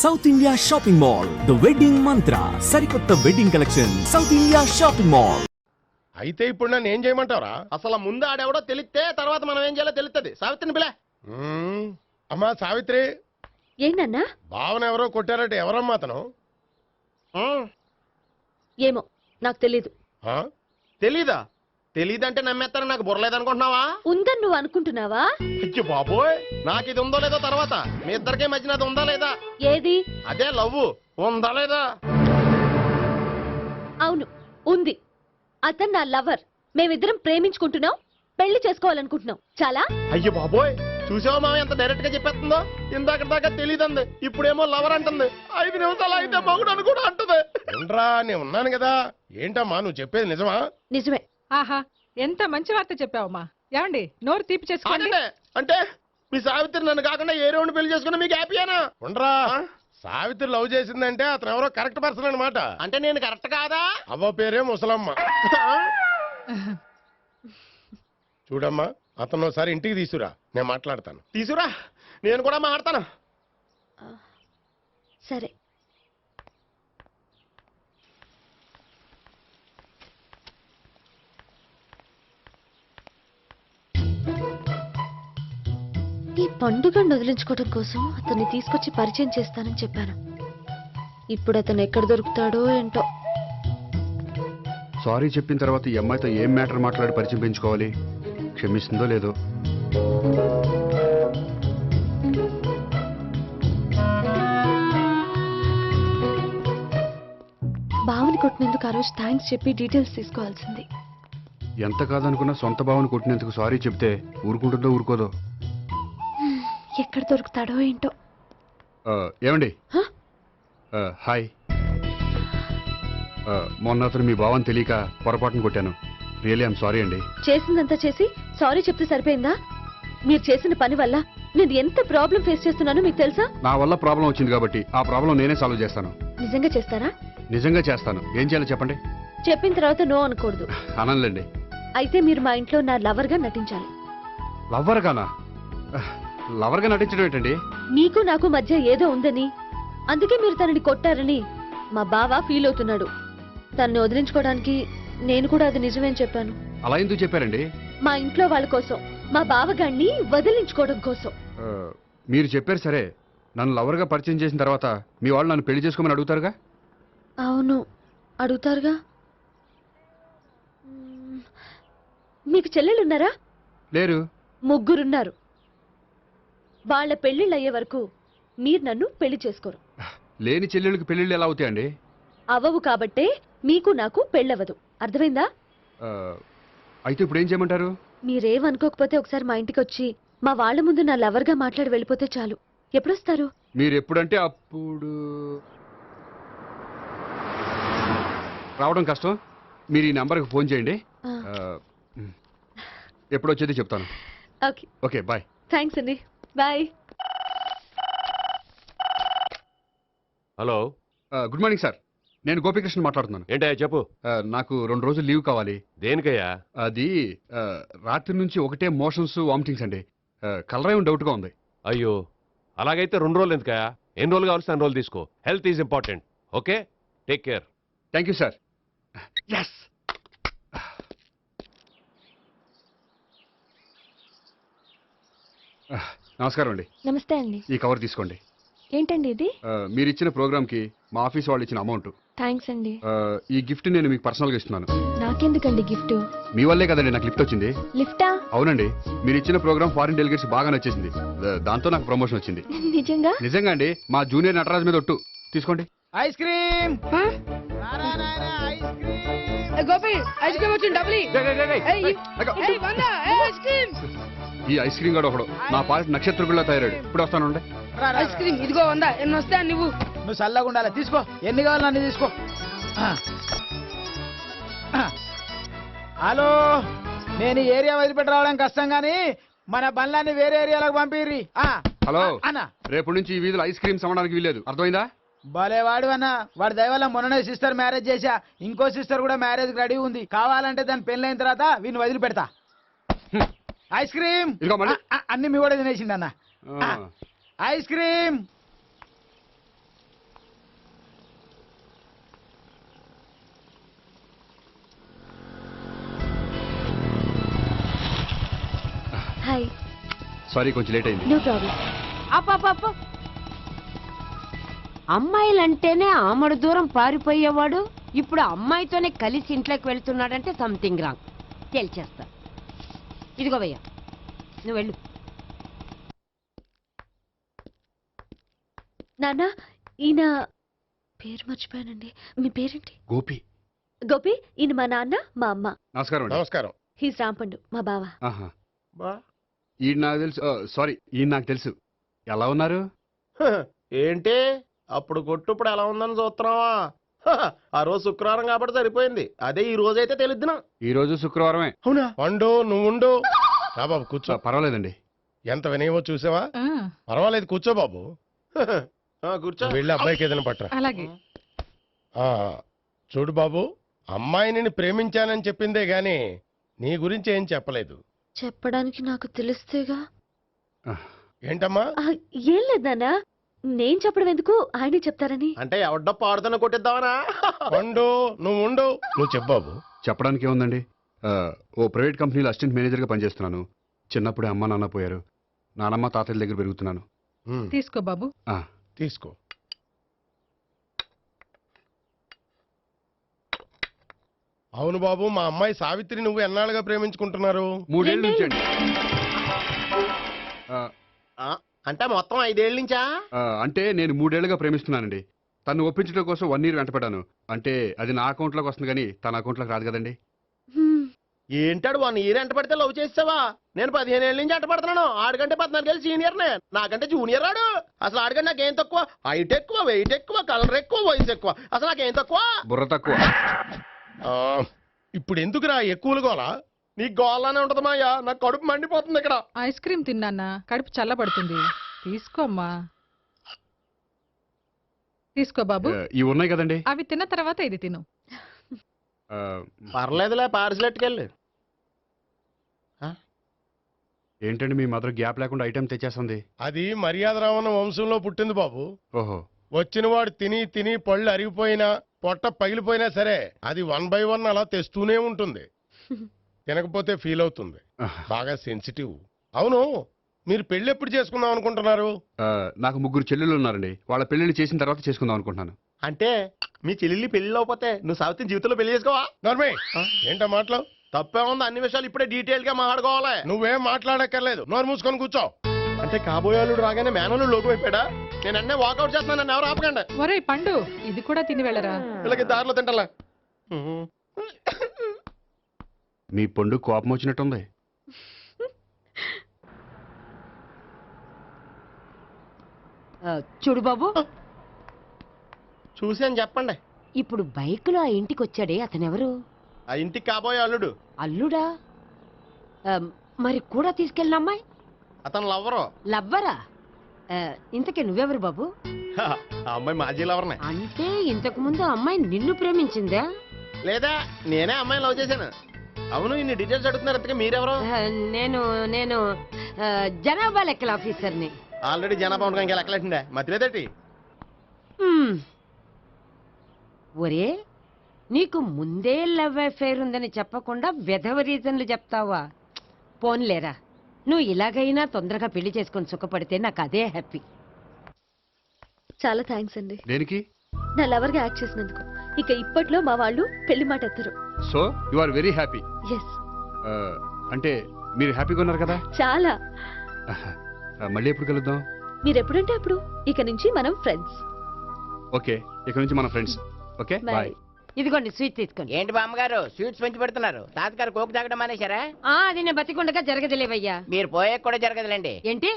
South India shopping mall the wedding మంత్ర సరికొత్త wedding collection south India shopping mall. అయితే ఇప్పుడు నన్ను ఏం చేయమంటావరా? అసలు ముందు ఆడెవడో తెలిస్తే తర్వాత మనం ఏం చేయాలో తెలుస్తుంది. సావిత్రిని పిల్ల. అమ్మా సావిత్రి, ఏంటన్నా? భావన ఎవరో కొట్టారట, ఎవరమ్మా అతను? ఏమో నాకు తెలీదు. తెలీదా? తెలీదంటే నమ్మేస్తారని నాకు బుర్రలేదనుకుంటున్నావా? ఉందని నువ్వు అనుకుంటున్నావా? అయ్యో బాబోయ్, నాకు ఇది ఉందో లేదో తర్వాత. మీ ఇద్దరికే మధ్యన అది ఉందా లేదా? ఏది? అదే లవ్ ఉందా లేదా? అవును ఉంది. అతను నా లవర్. మేమిద్దరం ప్రేమించుకుంటున్నాం, పెళ్లి చేసుకోవాలనుకుంటున్నాం. చాలా. అయ్యో బాబోయ్, చూసావా మామ ఎంత డైరెక్ట్ గా చెప్పేస్తుందో? ఇందాక దాకా తెలీదంది, ఇప్పుడేమో లవర్ అంటుంది. 5 నిమిషాలు అయితే మగుడు అని కూడా అంటుంది. ఏంట్రా, నేను ఉన్నాను కదా. ఏంటమ్మా నువ్వు చెప్పేది నిజమా? నిజమే. ఆహా, ఎంత మంచి వార్త చెప్పావమ్మా. ఏమండి, నోరు తీపి చేసుకోండి. అంటే మీ సావిత్రి నన్ను కాకుండా ఏ రౌండ్ పెళ్లి చేసుకున్నా మీకు హ్యాపీయేనా? ఉండరా, సావిత్రి లవ్ చేసిందంటే అతను ఎవరో కరెక్ట్ పర్సన్ అనమాట. అంటే నేను కరెక్ట్ కాదా? అవ్వ పేరే ముసలమ్మ. చూడమ్మా, అతను ఒకసారి ఇంటికి తీసుకురా, నేను మాట్లాడతాను. తీసురా, నేను కూడా మాట్లాడతాను. సరే. ఈ పండుగను వదిలించుకోవడం కోసం అతన్ని తీసుకొచ్చి పరిచయం చేస్తానని చెప్పాను. ఇప్పుడు అతను ఎక్కడ దొరుకుతాడో ఏంటో. సారీ చెప్పిన తర్వాత ఈ అమ్మాయితో ఏం మ్యాటర్ మాట్లాడి పరిచయం పెంచుకోవాలి? క్షమిస్తుందో లేదో. బావని కొట్టినందుకు ఆ రోజు థ్యాంక్స్ చెప్పి డీటెయిల్స్ తీసుకోవాల్సింది. ఎంత కాదనుకున్నా సొంత భావన కొట్టినందుకు సారీ చెప్తే ఊరుకుంటుందో ఊరుకోదో. ఎక్కడ దొరుకుతాడో ఏంటో. ఏమండి, హాయ్. మొన్న అతను మీ భావన తెలియక పొరపాటును కొట్టాను. రియల్లీ ఐఎమ్ సారీ అండి. చేసిందంతా చేసి సారీ చెప్తే సరిపోయిందా? మీరు చేసిన పని వల్ల నేను ఎంత ప్రాబ్లం ఫేస్ చేస్తున్నానో మీకు తెలుసా? నా వల్ల ప్రాబ్లం వచ్చింది కాబట్టి ఆ ప్రాబ్లం నేనే సాల్వ్ చేస్తాను. నిజంగా చేస్తారా? నిజంగా చేస్తాను. ఏం చేయాలో చెప్పండి. చెప్పిన తర్వాత నో అనకూడదు. అనంలేండి. అయితే మీరు మా ఇంట్లో నా లవర్ గా నటించాలి. లవ్వర్ గానా? లవర్ గా నటించడం ఏంటండి? మీకు నాకు మధ్య ఏదో ఉందని, అందుకే మీరు తనని కొట్టారని మా బావ ఫీల్ అవుతున్నాడు. తనని వదిలించుకోవడానికి నేను కూడా అది నిజమేని చెప్పాను. అలా ఎందుకు చెప్పారండి? మా ఇంట్లో వాళ్ళ కోసం, మా బావగాన్ని వదిలించుకోవడం కోసం. మీరు చెప్పారు సరే, నన్ను లవర్గా పరిచయం చేసిన తర్వాత మీ వాళ్ళు నన్ను పెళ్లి చేసుకోమని అడుగుతారుగా? అవును, అడుగుతారుగా. మీకు చెల్లెలున్నారా? లేరు. ముగ్గురున్నారు. వాళ్ళ పెళ్లిళ్ళు అయ్యే వరకు మీరు నన్ను పెళ్లి చేసుకోరు. లేని చెల్లెళ్ళకి పెళ్లిళ్ళు ఎలా అవుతాయండి? అవ్వవు కాబట్టే మీకు నాకు పెళ్ళవదు. అర్థమైందా? అయితే ఇప్పుడు ఏం చేయమంటారు? మీరేమనుకోకపోతే ఒకసారి మా ఇంటికి వచ్చి మా వాళ్ళ ముందు నా లవర్గా మాట్లాడి వెళ్ళిపోతే చాలు. ఎప్పుడొస్తారు? మీరు ఎప్పుడంటే అప్పుడు. రావడం కష్టం. మీరు ఈ నంబర్కి ఫోన్ చేయండి. ఎప్పుడు వచ్చేది చెప్తాను. ఓకే. Okay, bye. థ్యాంక్స్ అండి, bye. Hello, good morning sir. నేను గోపికృష్ణ మాట్లాడుతున్నాను. ఏంటయ్యా చెప్పు. నాకు 2 రోజులు లీవ్ కావాలి. దేనికయ్యా? అది రాత్రి నుంచి ఒకటే మోషన్స్, వామిటింగ్స్ అండి. కలరేం డౌట్గా ఉంది. అయ్యో, అలాగైతే 2 రోజులు ఎందుకయ్యా? ఎన్ని రోజులు కావాల్సిన 2 రోజులు తీసుకో. Health is important. Okay, take care. Thank you sir. Yes. నమస్కారం అండి. నమస్తే అండి. ఈ కవర్ తీసుకోండి. ఏంటండి ఇది? మీరు ఇచ్చిన ప్రోగ్రామ్కి మా ఆఫీస్ వాళ్ళు ఇచ్చిన అమౌంట్. థ్యాంక్స్ అండి. ఈ గిఫ్ట్ నేను మీకు పర్సనల్గా ఇస్తున్నాను. నాకెందుకండి గిఫ్ట్? మీ వల్లే కదండి నాకు లిఫ్ట్ వచ్చింది. లిఫ్టా? అవునండి, మీరు ఇచ్చిన ప్రోగ్రామ్ ఫారిన్ డెలిగేట్స్ బాగా నచ్చేసింది. దాంతో నాకు ప్రమోషన్ వచ్చింది. నిజంగా? నిజంగా అండి. మా జూనియర్ నటరాజ్ మీద ఒట్టు. తీసుకోండి. Ice cream. Gopi, ice cream వచ్చింది. డబ్బులు ఈ ఐస్ క్రీమ్ గడు ఒకడు నా పాలిట నక్షత్రకుల్లా తయారాడు. ఇప్పుడు వస్తానండి. ఐస్ క్రీమ్ ఇదిగో 100. ఎన్ని వస్తా నువ్వు చల్లగా ఉండాలి. తీసుకో, ఎన్ని కావాలి అన్ని తీసుకో. హలో, నేను ఈ ఏరియా వదిలిపెట్టి రావడం కష్టం గానీ మన బండ్లన్నీ వేరే ఏరియాలకు పంపిర్రి. హలో అన్న, రేపు నుంచి ఈ వీధిలో ఐస్ క్రీమ్స్ అమ్మడానికి వీల్లేదు. అర్థమైందా? భలేవాడు అన్న. వాడి దయవల్ల మొన్ననే సిస్టర్ మ్యారేజ్ చేశా. ఇంకో సిస్టర్ కూడా మ్యారేజ్ రెడీ ఉంది. కావాలంటే దాని పెళ్ళైన తర్వాత వీడిని వదిలిపెడతా. ఐస్ క్రీమ్ అన్ని మీ కూడా తినేసిండి అన్న. Ice cream. సారీ కొంచెం లేట్ అయింది. No problem. అప్ప అమ్మాయిలంటేనే ఆమడు దూరం పారిపోయేవాడు ఇప్పుడు అమ్మాయితోనే కలిసి ఇంట్లోకి వెళ్తున్నాడంటే సంథింగ్ రాంగ్. తేల్చేస్తా. ఇదిగో భయ్యా, నువ్వు వెళ్ళు. నాన్న, ఈయన పేరు మర్చిపోయానండి. మీ పేరేంటి? గోపి. గోపి, ఈయన మా నాన్న, మా అమ్మ. నమస్కారం అండి. నమస్కారం. హీస్ రాంపండు, మా బావ. ఆహా. బా ఈయన నాకు తెలుసు. సారీ, ఈయన నాకు తెలుసు. ఎలా ఉన్నారు? ఏంటి అప్పుడు కొట్టు ఇప్పుడు ఎలా ఉందని చూస్తున్నావా? ఆ రోజు శుక్రవారం కాబట్టి సరిపోయింది. అదే ఈ రోజు అయితే తెలిద్దునా. ఈ రోజు శుక్రవారమే. అవునా? పండు నువ్వు ఉండు. రా బాబు కూర్చో. పర్వాలేదండి. ఎంత వినయమో చూసావా? ఆ, పర్వాలేదు కూర్చో బాబు. కూర్చో. నువ్వు వెళ్ళి అబ్బాయికి ఏదైనా పట్టరా. అలాగే. ఆ, చూడు బాబు, అమ్మాయి నిన్ను ప్రేమించానని చెప్పిందే గాని నీ గురించి ఏం చెప్పలేదు. చెప్పడానికి నాకు తెలిస్తేగా. ఏంటమ్మా? ఆ, ఏం లేదు నాన్న, నేను చెప్పడం ఎందుకు, ఆయనే చెప్తారని. అంటే ఎవడ్డో పాడుతున్న కొట్టిద్దామనా? పండు నువ్వు ఉండు. నువ్వు చెప్పు బాబు. చెప్పడానికి ఏముందండి, ఓ ప్రైవేట్ కంపెనీలో అసిస్టెంట్ మేనేజర్గా పనిచేస్తున్నాను. చిన్నప్పుడే అమ్మ నాన్న పోయారు. నానమ్మ తాతయ్య దగ్గర పెరుగుతున్నాను. తీసుకో బాబు. ఆ, తీసుకో. అవును బాబు, మా అమ్మాయి సావిత్రి నువ్వు ఎన్నాళ్ళుగా ప్రేమించుకుంటున్నారు? 3 ఏళ్ళ నుంచి అండి. అంటే మొత్తం 5 ఏళ్ళ నుంచా? అంటే నేను 3 ఏళ్ళుగా ప్రేమిస్తున్నానండి. తను ఒప్పించడం కోసం 1 year వెంటపడ్డాను. అంటే అది నా అకౌంట్లోకి వస్తుంది కానీ తన అకౌంట్లోకి రాదు కదండి. హ్మ్. ఏంటాడు 1 year ఎంట పడితే లవ్ చేసావా? నేను 15 ఏళ్ళ నుంచి ఎంట పడుతున్నాను. ఆడికంటే 14 ఏళ్ళు సీనియర్నే, నాకంటే జూనియర్ రాడు. అసలు ఆడికంటే నాకేం తక్కువ? హైట్ ఎక్కువ, వెయిట్ ఎక్కువ, కలర్ ఎక్కువ, వయసు ఎక్కువ. అసలు నాకేం తక్కువ? బుర్ర తక్కువ. ఆ, ఇప్పుడు ఎందుకురా ఎక్కువలు గోలా? నీకు గోళ్ళనే ఉంటది మాయా, నాకు కడుపు మండిపోతుంది ఇక్కడ. ఐస్ క్రీమ్ తిన్నానా, కడుపు చల్లబడుతుంది. తీసుకోమ్మా. తీసుకో బాబు. ఇవి ఉన్నాయి కదండి. అవి తిన్న తర్వాత ఇది తిను. ఆ, పర్లేదులే, పార్సిల్ ఎట్టుకెళ్ళి. ఏంటండి మీ మదర్ గ్యాప్ లేకుండా ఐటెం తెచ్చేస్తుంది? అది మర్యాద రావణ వంశంలో పుట్టింది బాబు. ఓహో. వచ్చినవాడు తిని తిని పళ్ళు అరిగిపోయినా పొట్ట పగిలిపోయినా సరే అది 1 by 1 అలా తెస్తూనే ఉంటుంది. తినకపోతే ఫీల్ అవుతుంది. బాగా సెన్సిటివ్. అవును, మీరు పెళ్లి ఎప్పుడు చేసుకుందాం అనుకుంటున్నారు? నాకు 3 చెల్లెళ్ళు ఉన్నారండి. వాళ్ళ పెళ్లిళ్ళు చేసిన తర్వాత చేసుకుందాం అనుకుంటున్నాను. అంటే మీ చెల్లెల్ని పెళ్లి లేకపోతే నువ్వు సావిత్రి జీవితంలో పెళ్లి చేసుకోవా? నర్మే, ఏంటా మాటలు? తప్పే ఉంది, అన్ని విషయాలు ఇప్పుడే డీటెయిల్ గా మాట్లాడుకోవాలి. నువ్వేం మాట్లాడక్కర్లేదు, నోరు మూసుకొని కూర్చో. అంటే కాబోయేవాళ్ళు రాగానే మేనలు లోకి అయిపోయాడా? నేను అన్నీ వాకౌట్ చేస్తున్నాను, నన్ను ఎవరు ఆపకండి. ఒరే పండు, ఇది కూడా తిని వెళ్ళరా. వీళ్ళకి దారిలో తింటలే. మీ పండు కోపం వచ్చినట్టుంది. చూడు బాబు, చూసి అని చెప్పండి. ఇప్పుడు బైకులో ఆ ఇంటికి వచ్చాడే అతనెవరు? ఆ ఇంటికి కాబోయే అల్లుడు. అల్లుడా? మరి కూడా తీసుకెళ్ళిన అమ్మాయి అతను లవ్వరు. లవ్వరా? ఇంతకీ నువ్వెవరు బాబు? ఆ అమ్మాయి మాజీ లవర్నే. అంటే ఇంతకు ముందు అమ్మాయి నిన్ను ప్రేమించిందా? లేదా నేనే అమ్మాయిని లవ్ చేశాను. అవును, ఇన్ని డీటెయిల్స్ అడుగుతున్నారు. ఇంతకీ మీరెవరు? నేను నేను జనాభా లెక్కల ఆఫీసర్ని. ఆల్రెడీ జనాభా ఉండగా ఇంకా లెక్కలేటండే మతిలేదేటి? హ్మ్. ఒరే, నీకు ముందే లవ్ అఫైర్ ఉందని చెప్పకుండా వెధవ రీజన్లు చెప్తావా? పోన్లేరా, నువ్వు ఇలాగైనా తొందరగా పెళ్లి చేసుకొని సుఖపడితే నాకు అదే హ్యాపీ. చాలా థ్యాంక్స్ అండి, దేనికి? నా లవర్ గా యాక్ట్ చేసినందుకు. ఇక ఇప్పట్లో మా వాళ్ళు పెళ్లి మాట ఎత్తరు. So you are very happy. Yes, అంటే మీరు హ్యాపీగా ఉన్నారు కదా? చాలా. మళ్ళీ ఎప్పుడు కలుద్దాం? మీరు ఎప్పుడంటే అప్పుడు. ఇక నుంచి మనం ఫ్రెండ్స్. ఓకే, ఇక నుంచి మన ఫ్రెండ్స్. Okay, bye. ఇదిగోండి స్వీట్ తీసుకోండి. ఏంటి బామ్మగారు స్వీట్స్ పెంచి పెడుతున్నారు? తాతగారు కోక్ తాగడం మానేశారా? అది నేను బతికుండగా జరగదులేవయ్యా. మీరు పోయే కూడా జరగదులేండి. ఏంటి?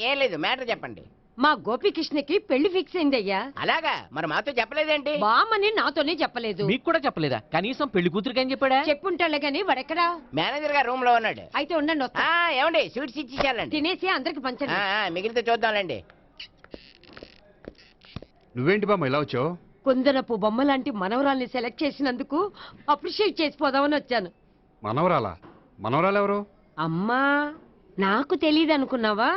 ఏం లేదు, మ్యాటర్ చెప్పండి. మా గోపికృష్ణకి పెళ్లి ఫిక్స్ అయిందయ్యా. అలాగా? మరి మాతో చెప్పలేదేంటి? బామ్మని నాతోనే చెప్పలేదు. మీకు కూడా చెప్పలేదా? కనీసం పెళ్లి కూతురికి ఏం చెప్పాడా? చెప్పుంటాళ్లే గాని వాడెక్కడా? మేనేజర్ గారు రూమ్ లో ఉన్నాడు. అయితే ఉండండి, వస్తా. ఏమండి స్వీట్స్ ఇచ్చేసాలండి. తినేసి అందరికి పంచండి. మిగిలితే చూద్దాంలేండి. నువ్వేంటి బామ్మ ఇలా వచ్చావు? కుందనపు బొమ్మ లాంటి మనవరాల్ని సెలెక్ట్ చేసినందుకు అప్రిషియేట్ చేసిపోదామని వచ్చాను. మనవరాలా? మనవరాలు ఎవరు? అమ్మా, నాకు తెలియదు అనుకున్నావా?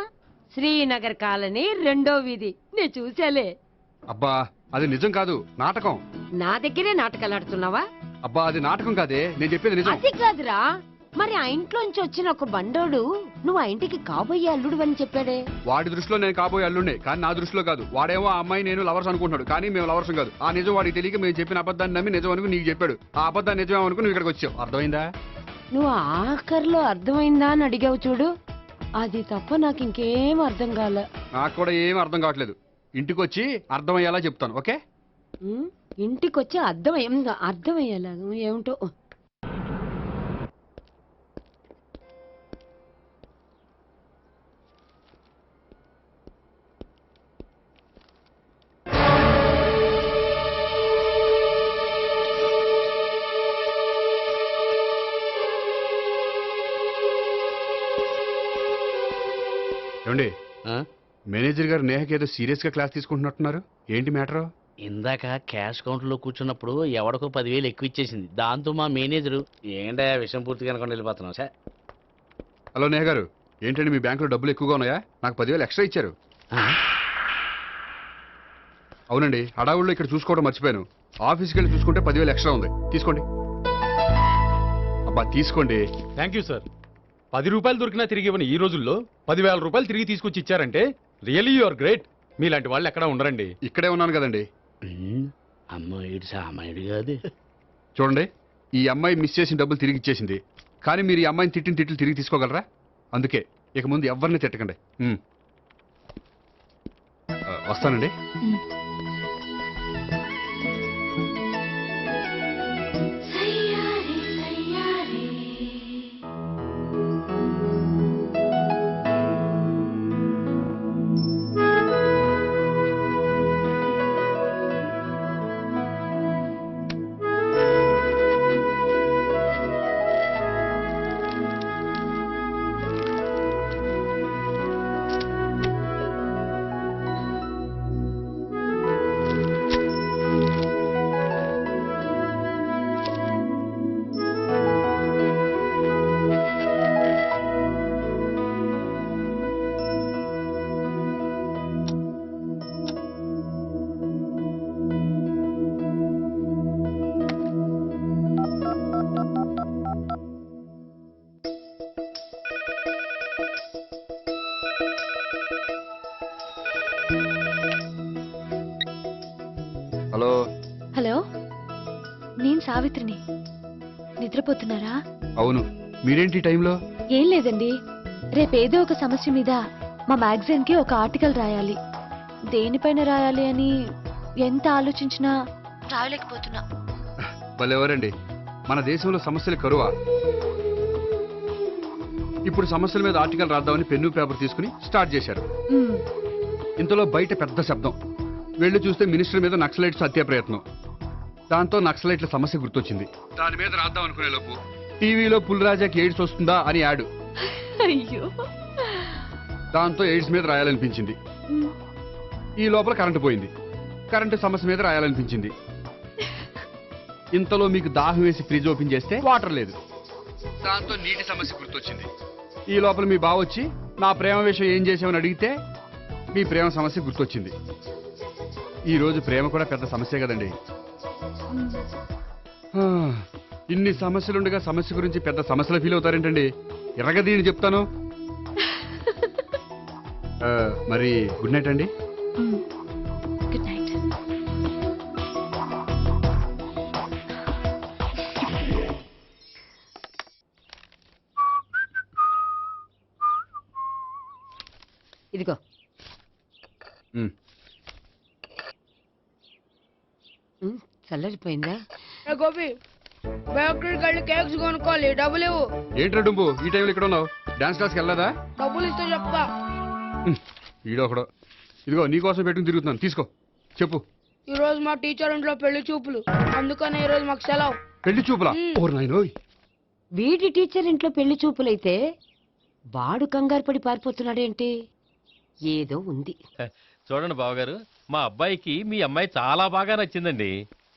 శ్రీనగర్ కాలనీ 2వ వీధి. నేను చూసాలే. అబ్బా, అది నిజం కాదు, నాటకం. నా దగ్గరే నాటకాలు ఆడుతున్నావా? అబ్బా, అది నాటకం కాదే, నేను చెప్పేది నిజం. అది కాదురా, మరి ఆ ఇంట్లోంచి వచ్చిన ఒక బండోడు నువ్వు ఆ ఇంటికి కాబోయే అల్లుడు అని చెప్పాడే. వాడి దృష్టిలో నేను కాబోయే అల్లుండే, కానీ నా దృష్టిలో కాదు. వాడేమో ఆ అమ్మాయి నేను లవర్స్ అనుకుంటున్నాడు, కానీ మేము లవర్స్ కాదు. ఆ నిజం వాడికి తెలియక మేము చెప్పిన అబద్ధాన్ని నమ్మి నిజం అనుకుని నీకు చెప్పాడు. ఆ అబద్ధాన్ని నిజం అనుకుని నువ్వు ఇక్కడికి వచ్చావు. అర్థమైందా? నువ్వు ఆఖరిలో అర్థమైందా అని అడిగావు చూడు, అది తప్ప నాకు ఇంకేం అర్థం కాలే. నాకు కూడా ఏం అర్థం కావట్లేదు. ఇంటికి వచ్చి అర్థమయ్యేలా చెప్తాను, ఓకే? ఇంటికొచ్చి అర్థమయ్యేలా ఏమిటో. ఏమండి, మేనేజర్ గారు నేహకి ఏదో సీరియస్ గా క్లాస్ తీసుకుంటున్నట్టున్నారు. ఏంటి మ్యాటర్? ఇందాక క్యాష్ కౌంటర్ లో కూర్చున్నప్పుడు ఎవడికో 10,000 ఎక్కువ ఇచ్చేసింది. దాంతో మా మేనేజరు ఏంటా విషయం పూర్తిగా అనుకుని వెళ్ళిపోతున్నాం సార్. హలో నేహ గారు, ఏంటండి మీ బ్యాంకులో డబ్బులు ఎక్కువగా ఉన్నాయా? నాకు 10,000 ఎక్స్ట్రా ఇచ్చారు. అవునండి, హడావుల్లో ఇక్కడ చూసుకోవడం మర్చిపోయాను. ఆఫీస్కి వెళ్ళి చూసుకుంటే 10,000 ఎక్స్ట్రా ఉంది. తీసుకోండి. అబ్బా తీసుకోండి. Thank you sir. 10 రూపాయలు దొరికినా తిరిగి ఇవ్వని ఈ రోజుల్లో 10,000 రూపాయలు తిరిగి తీసుకొచ్చి ఇచ్చారంటే రియలీ యు ఆర్ గ్రేట్. మీలాంటి వాళ్ళు ఎక్కడా ఉండరండి. ఇక్కడే ఉన్నాను కదండి. అమ్మాయిడు సామాయుడు కాదు. చూడండి, ఈ అమ్మాయి మిస్ చేసిన డబ్బులు తిరిగి ఇచ్చేసింది, కానీ మీరు ఈ అమ్మాయిని తిట్టిన తిట్లు తిరిగి తీసుకోగలరా? అందుకే ఇక ముందు ఎవరిని తిట్టకండి. వస్తానండి. హలో. హలో, నేను సావిత్రిని. నిద్రపోతున్నారా? అవును, మీరేంటి ఈ టైంలో? ఏం లేదండి, రేపేదో ఒక సమస్య మీద మా మ్యాగజైన్ కి ఒక ఆర్టికల్ రాయాలి. దేనిపైన రాయాలి అని ఎంత ఆలోచించినా రాయలేకపోతున్నా. వాళ్ళెవరండి, మన దేశంలో సమస్యలు కరువా? ఇప్పుడు సమస్యల మీద ఆర్టికల్ రాద్దామని పెన్ను పేపర్ తీసుకుని స్టార్ట్ చేశారు. ఇంతలో బయట పెద్ద శబ్దం. వెళ్ళి చూస్తే మినిస్టర్ మీద నక్సలైట్స్ హత్య ప్రయత్నం. దాంతో నక్సలైట్ల సమస్య గుర్తొచ్చింది. దాని మీద రాద్దాం అనుకునే లోపు టీవీలో పుల్రాజాకి ఎయిడ్స్ వస్తుందా అని యాడ్. అయ్యో, దాంతో ఎయిడ్స్ మీద రాయాలనిపించింది. ఈ లోపల కరెంటు పోయింది. కరెంటు సమస్య మీద రాయాలనిపించింది. ఇంతలో మీకు దాహం వేసి ఫ్రిడ్జ్ ఓపెన్ చేస్తే వాటర్ లేదు. దాంతో నీటి సమస్య గుర్తొచ్చింది. ఈ లోపల మీ బావ వచ్చి నా ప్రేమ విషయం ఏం చేసామని అడిగితే మీ ప్రేమ సమస్య గుర్తొచ్చింది. ఈ రోజు ప్రేమ కూడా పెద్ద సమస్య కదండి. ఇన్ని సమస్యలుండగా సమస్య గురించి పెద్ద సమస్యలు ఫీల్ అవుతారేంటండి? ఎరగదీని చెప్తాను. మరి గుడ్ నైట్ అండి. Good night. ఇదిగో. చల్లరిపోయిందా? గోపి, బేకరీకి వెళ్ళి కేక్స్ కొనుక్కోవాలి, డబ్బులు ఇవ్వు. ఏంట్రా డుంబు ఈ టైంలో ఇక్కడ ఉన్నావు? డాన్స్ క్లాస్కి వెళ్ళదా? డబ్బులు ఇస్తే చెప్తా. ఈడొకడు. ఇదిగో నీకోసం పెట్టుకుని తిరుగుతున్నాను, తీసుకో. చెప్పు. ఈ రోజు మా టీచర్ ఇంట్లో పెళ్లి చూపులు, అందుకనే ఈ రోజు మాకు సెలవు. పెళ్లి చూపులా? ఓర్ నాయనోయ్. వీడి టీచర్ ఇంట్లో పెళ్లి చూపులైతే వాడు కంగారు పడి పారిపోతున్నాడేంటి? ఏదో ఉంది. చూడండి బావగారు, మా అబ్బాయికి మీ అమ్మాయి చాలా బాగా నచ్చిందండి.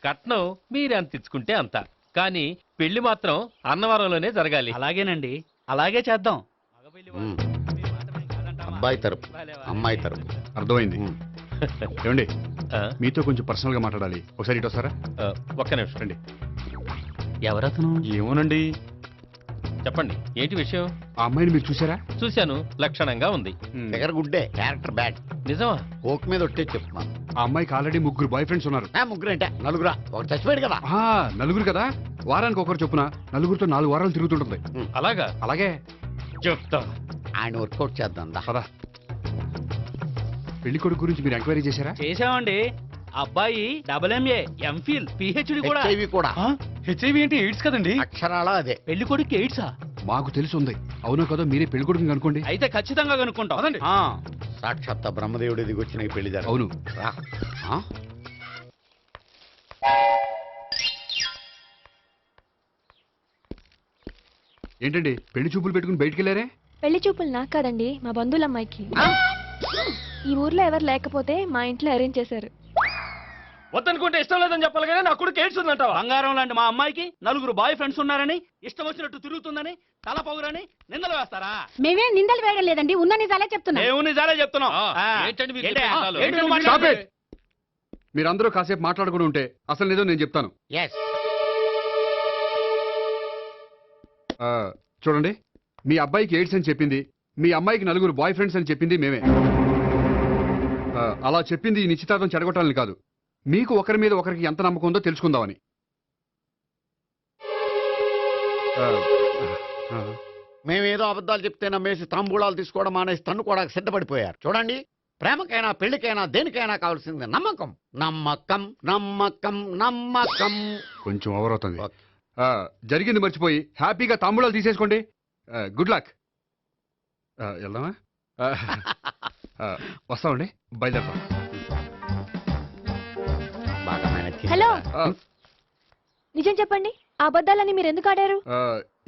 కట్నం మీరు ఎంత ఇచ్చుకుంటే అంత, కానీ పెళ్లి మాత్రం అన్నవరంలోనే జరగాలి. అలాగేనండి, అలాగే చేద్దాం. అబ్బాయి తరపు, అమ్మాయి తరపు. అర్థమైంది. ఏమండి, మీతో కొంచెం పర్సనల్ గా మాట్లాడాలి. ఒకసారి ఇటు వస్తారా? ఒక్క నిమిషం రండి. ఎవరతను? ఏమోనండి, చెప్పండి ఏంటి విషయం? ఆ అమ్మాయిని మీరు చూసారా? చూశాను, లక్షణంగా ఉంది. దగ్గర గుడ్డే, క్యారెక్టర్ బ్యాడ్. నిజమా? ఓక్ మీద ఒట్టే చెప్తున్నాను. ఆ అమ్మాయికి ఆల్రెడీ 3 బాయ్ ఫ్రెండ్స్ ఉన్నారు. ముగ్గురు అంటే నలుగురా, ఒకటి చచ్చిపోయాడు కదా. నలుగురు కదా, వారానికి ఒకరు చొప్పున నలుగురితో 4 వారాలు తిరుగుతుంటుంది. అలాగా? అలాగే చెప్తా. ఆయన వర్కౌట్ చేద్దాం దా. పదా. పెళ్లి కొడుకు గురించి మీరు ఎంక్వైరీ చేశారా? చేసామండి. అబ్బాయి MA, MPhil, PhD కూడా. HIV కూడా. హెచ్ఐవి అంటే ఎయిడ్స్ కదండి. అక్షరాలా అదే. పెళ్లి కొడుకు ఎయిడ్సా? మాకు తెలిసి ఉంది. అవునో కదా, మీరే పెళ్లి కొడుకుని అనుకోండి. అయితే ఖచ్చితంగా కనుక్కుంటాం. సాక్షాత్ బ్రహ్మదేవుడి దిగి వచ్చిన ఈ పెళ్లి జరగదు. అవును. రా. ఆ? ఏంటండి పెళ్లి చూపులు పెట్టుకుని బయటికి వెళ్ళారే? పెళ్లి చూపులు నాకు కాదండి, మా బంధువుల అమ్మాయికి. ఈ ఊర్లో ఎవరు లేకపోతే మా ఇంట్లో అరేంజ్ చేశారు. వద్దనుకుంటే ఇష్టం లేదని చెప్పాలి కానీ నా కొడుకు ఎయిడ్స్ ఉందంటావా? బంగారం లాంటి మా అమ్మాయికి 4 బాయ్ ఫ్రెండ్స్ ఉన్నారని, ఇష్టం వచ్చినట్టు తిరుగుతుందని, తల పౌరని నిందలు వేస్తారా? మేమేం నిందలు వేయడం లేదండి, ఉన్న నిజాలే చెప్తున్నాం. మేము నిజాలే చెప్తున్నాం. ఏంటండి మీరు ఏంటి? చెప్పే నిజాలు? ఏంటి నువ్వు Stop మాట్లాడేది? it! మీరందరూ కాసేపు మాట్లాడుకుని ఉంటే అసలు నిజం నేను చెప్తాను. Yes. చూడండి, మీ అబ్బాయికి ఎయిడ్స్ అని చెప్పింది, మీ అమ్మాయికి 4 బాయ్ ఫ్రెండ్స్ అని చెప్పింది మేమే. అలా చెప్పింది ఈ నిశ్చితార్థం చెడగొట్టాలని కాదు, మీకు ఒకరి మీద ఒకరికి ఎంత నమ్మకం ఉందో తెలుసుకుందామని. మేమేదో అబద్ధాలు చెప్తే నమ్మేసి తాంబూలాలు తీసుకోవడం మానేసి తన్నుకోవడానికి సిద్ధపడిపోయారు. చూడండి, ప్రేమకైనా పెళ్లికైనా దేనికైనా కావాల్సింది నమ్మకం. నమ్మకం నమ్మకం నమ్మకం. కొంచెం ఓవర్ అవుతుంది. జరిగింది మర్చిపోయి హ్యాపీగా తాంబూలాలు తీసేసుకోండి. Good luck. వెళ్దామా? వస్తామండి, బయలుదేరతాం. బాగా మేనేజ్ చేశారా? హలో, నిజం చెప్పండి, ఆ అబద్ధాలని మీరు ఎందుకు ఆడారు?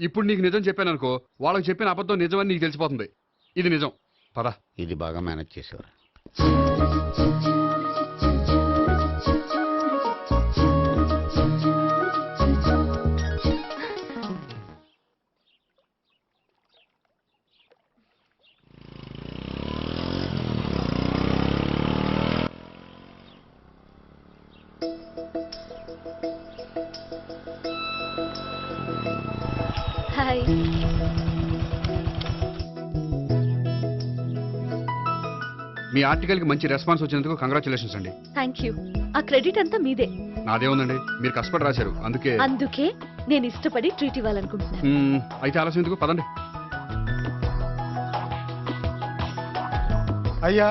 ఇప్పుడు నీకు నిజం చెప్పాను అనుకో, వాళ్ళకి చెప్పిన అబద్ధం నిజమని నీకు తెలిసిపోతుంది. ఇది నిజం. పదా. ఇది బాగా మేనేజ్ చేసేవారు. హాయ్. మీ ఆర్టికల్ కి మంచి రెస్పాన్స్ వచ్చినందుకు కంగ్రాచులేషన్స్ అండి. Thank you. ఆ క్రెడిట్ అంతా మీదే. నాదేముందండి, మీరు కష్టపడి రాశారు, అందుకే. అందుకే నేను ఇష్టపడి ట్రీట్ ఇవ్వాలనుకుంటున్నాను. అయితే ఆలస్యం ఎందుకు, పదండి. అయ్యా,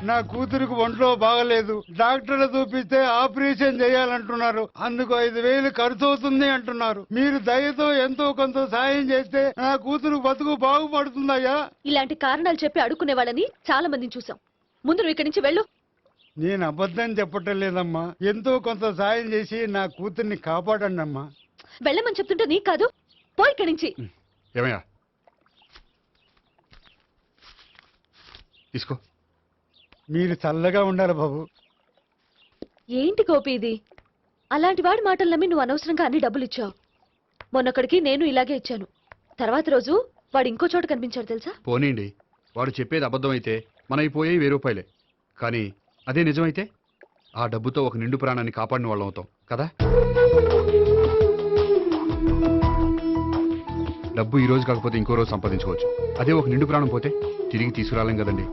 నా కూతురికి ఒంట్లో బాగలేదు, డాక్టర్లు చూపిస్తే ఆపరేషన్ చేయాలంటున్నారు. అందుకు 5,000 ఖర్చు అవుతుంది అంటున్నారు. మీరు దయతో ఎంతో కొంత సాయం చేస్తే నా కూతురు బతుకు బాగుపడుతుందయ్యా. ఇలాంటి కారణాలు చెప్పి అడుక్కునే వాళ్ళని చాలా మందిని చూసాం. ముందు నువ్వు ఇక్కడి నుంచి వెళ్ళు. నేను అబద్ధం చెప్పటం లేదమ్మా, ఎంతో కొంత సాయం చేసి నా కూతుర్ని కాపాడండి అమ్మా. వెళ్ళమని చెప్తుంటే నీకు కాదు, పో ఇక్కడి నుంచి. ఏమయ్యా, తీసుకో. మీరు చల్లగా ఉండాలి బాబు. ఏంటి గోపి ఇది? అలాంటి వాడి మాటలు నమ్మి నువ్వు అనవసరంగా అన్ని డబ్బులు ఇచ్చావు. మొన్నొక్కడికి నేను ఇలాగే ఇచ్చాను. తర్వాత రోజు వాడు ఇంకో చోట కనిపించాడు తెలుసా? పోనీండి, వాడు చెప్పేది అబద్ధం అయితే మనైపోయే 1000 రూపాయలే. కానీ అదే నిజమైతే ఆ డబ్బుతో ఒక నిండు ప్రాణాన్ని కాపాడిన వాళ్ళం అవుతాం కదా. డబ్బు ఈ రోజు కాకపోతే ఇంకో రోజు సంపాదించుకోవచ్చు. అదే ఒక నిండు ప్రాణం పోతే తిరిగి తీసుకురాలేం కదండి.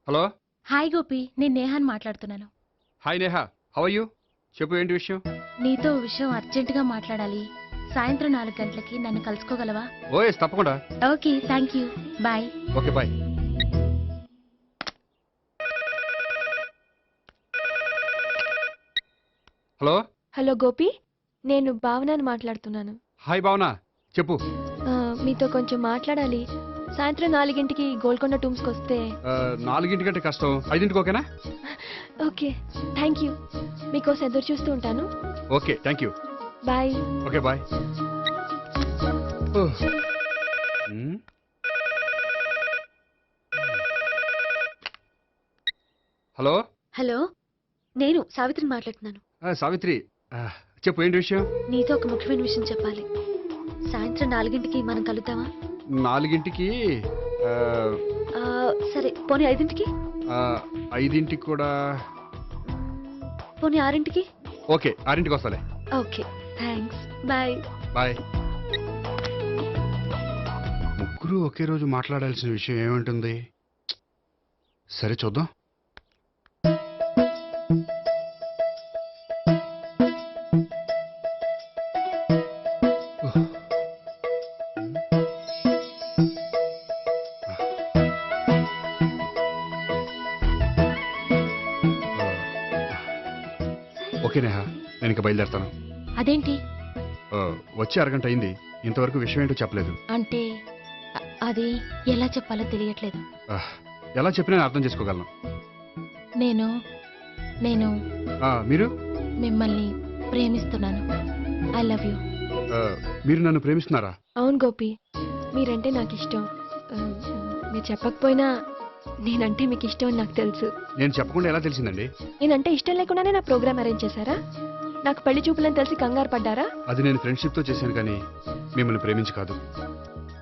హలో. హాయ్ గోపి, నేను నేహాన్ మాట్లాడుతున్నాను. Hi Neha, how are you? చెప్పు, ఏంటి విషయం? నీతో విషయం అర్జెంటుగా మాట్లాడాలి. సాయంత్రం 4 గంటలకి నన్ను కలుసుకోగలవా? ఓఎస్, తప్పకుండా. Okay, thank you, bye. Okay, bye. Hello. Hello Gopi, నేను భావనని మాట్లాడుతున్నాను. హాయ్ భావన, చెప్పు. మీతో కొంచెం మాట్లాడాలి. సాయంత్రం 4 గోల్కొండ టూమ్స్కి వస్తే. 4 కంటే కష్టం, 5 ఓకేనా? Okay, thank you. మీకోసం ఎదురు చూస్తూ ఉంటాను. Okay, thank you. Bye. Okay, bye. Hello. Hello, నేను సావిత్రిని మాట్లాడుతున్నాను. సావిత్రి, చెప్పు, ఏంటి విషయం? నీతో ఒక ముఖ్యమైన విషయం చెప్పాలి. సాయంత్రం 4 మనం కలుద్దామా? 4 సరే, పోనీ 5. 5ంటికి కూడా పోనీ 6ంటికి? ఓకే, 6ంటికి వస్తాలే. Okay, thanks. బాయ్. బాయ్. ముగ్గురు ఒకే రోజు మాట్లాడాల్సిన విషయం ఏముంటుంది? సరే చూద్దాం. ఓకే నేహా, నేను ఇంకా బయలుదేరుతాను. అదేంటి? వచ్చి అరగంట అయింది, ఇంతవరకు విషయం ఏంటో చెప్పలేదు. అంటే అది ఎలా చెప్పాలో తెలియట్లేదు. ఎలా చెప్పినా నేను అర్థం చేసుకోగలను. నేను నేను మీరు మిమ్మల్ని ప్రేమిస్తున్నాను. I love you. మీరు నన్ను ప్రేమిస్తున్నారా? అవును గోపి, మీరంటే నాకు ఇష్టం. మీరు చెప్పకపోయినా నేనంటే మీకు ఇష్టం అని నాకు తెలుసు. నేను చెప్పకుండా ఎలా తెలిసిందండి? నేనంటే ఇష్టం లేకుండానే నా ప్రోగ్రామ్ అరేంజ్ చేశారా? నాకు పెళ్లి చూపులని తెలిసి కంగారు పడ్డారా? అది నేను ఫ్రెండ్షిప్తో చేశాను కానీ మిమ్మల్ని ప్రేమించి కాదు.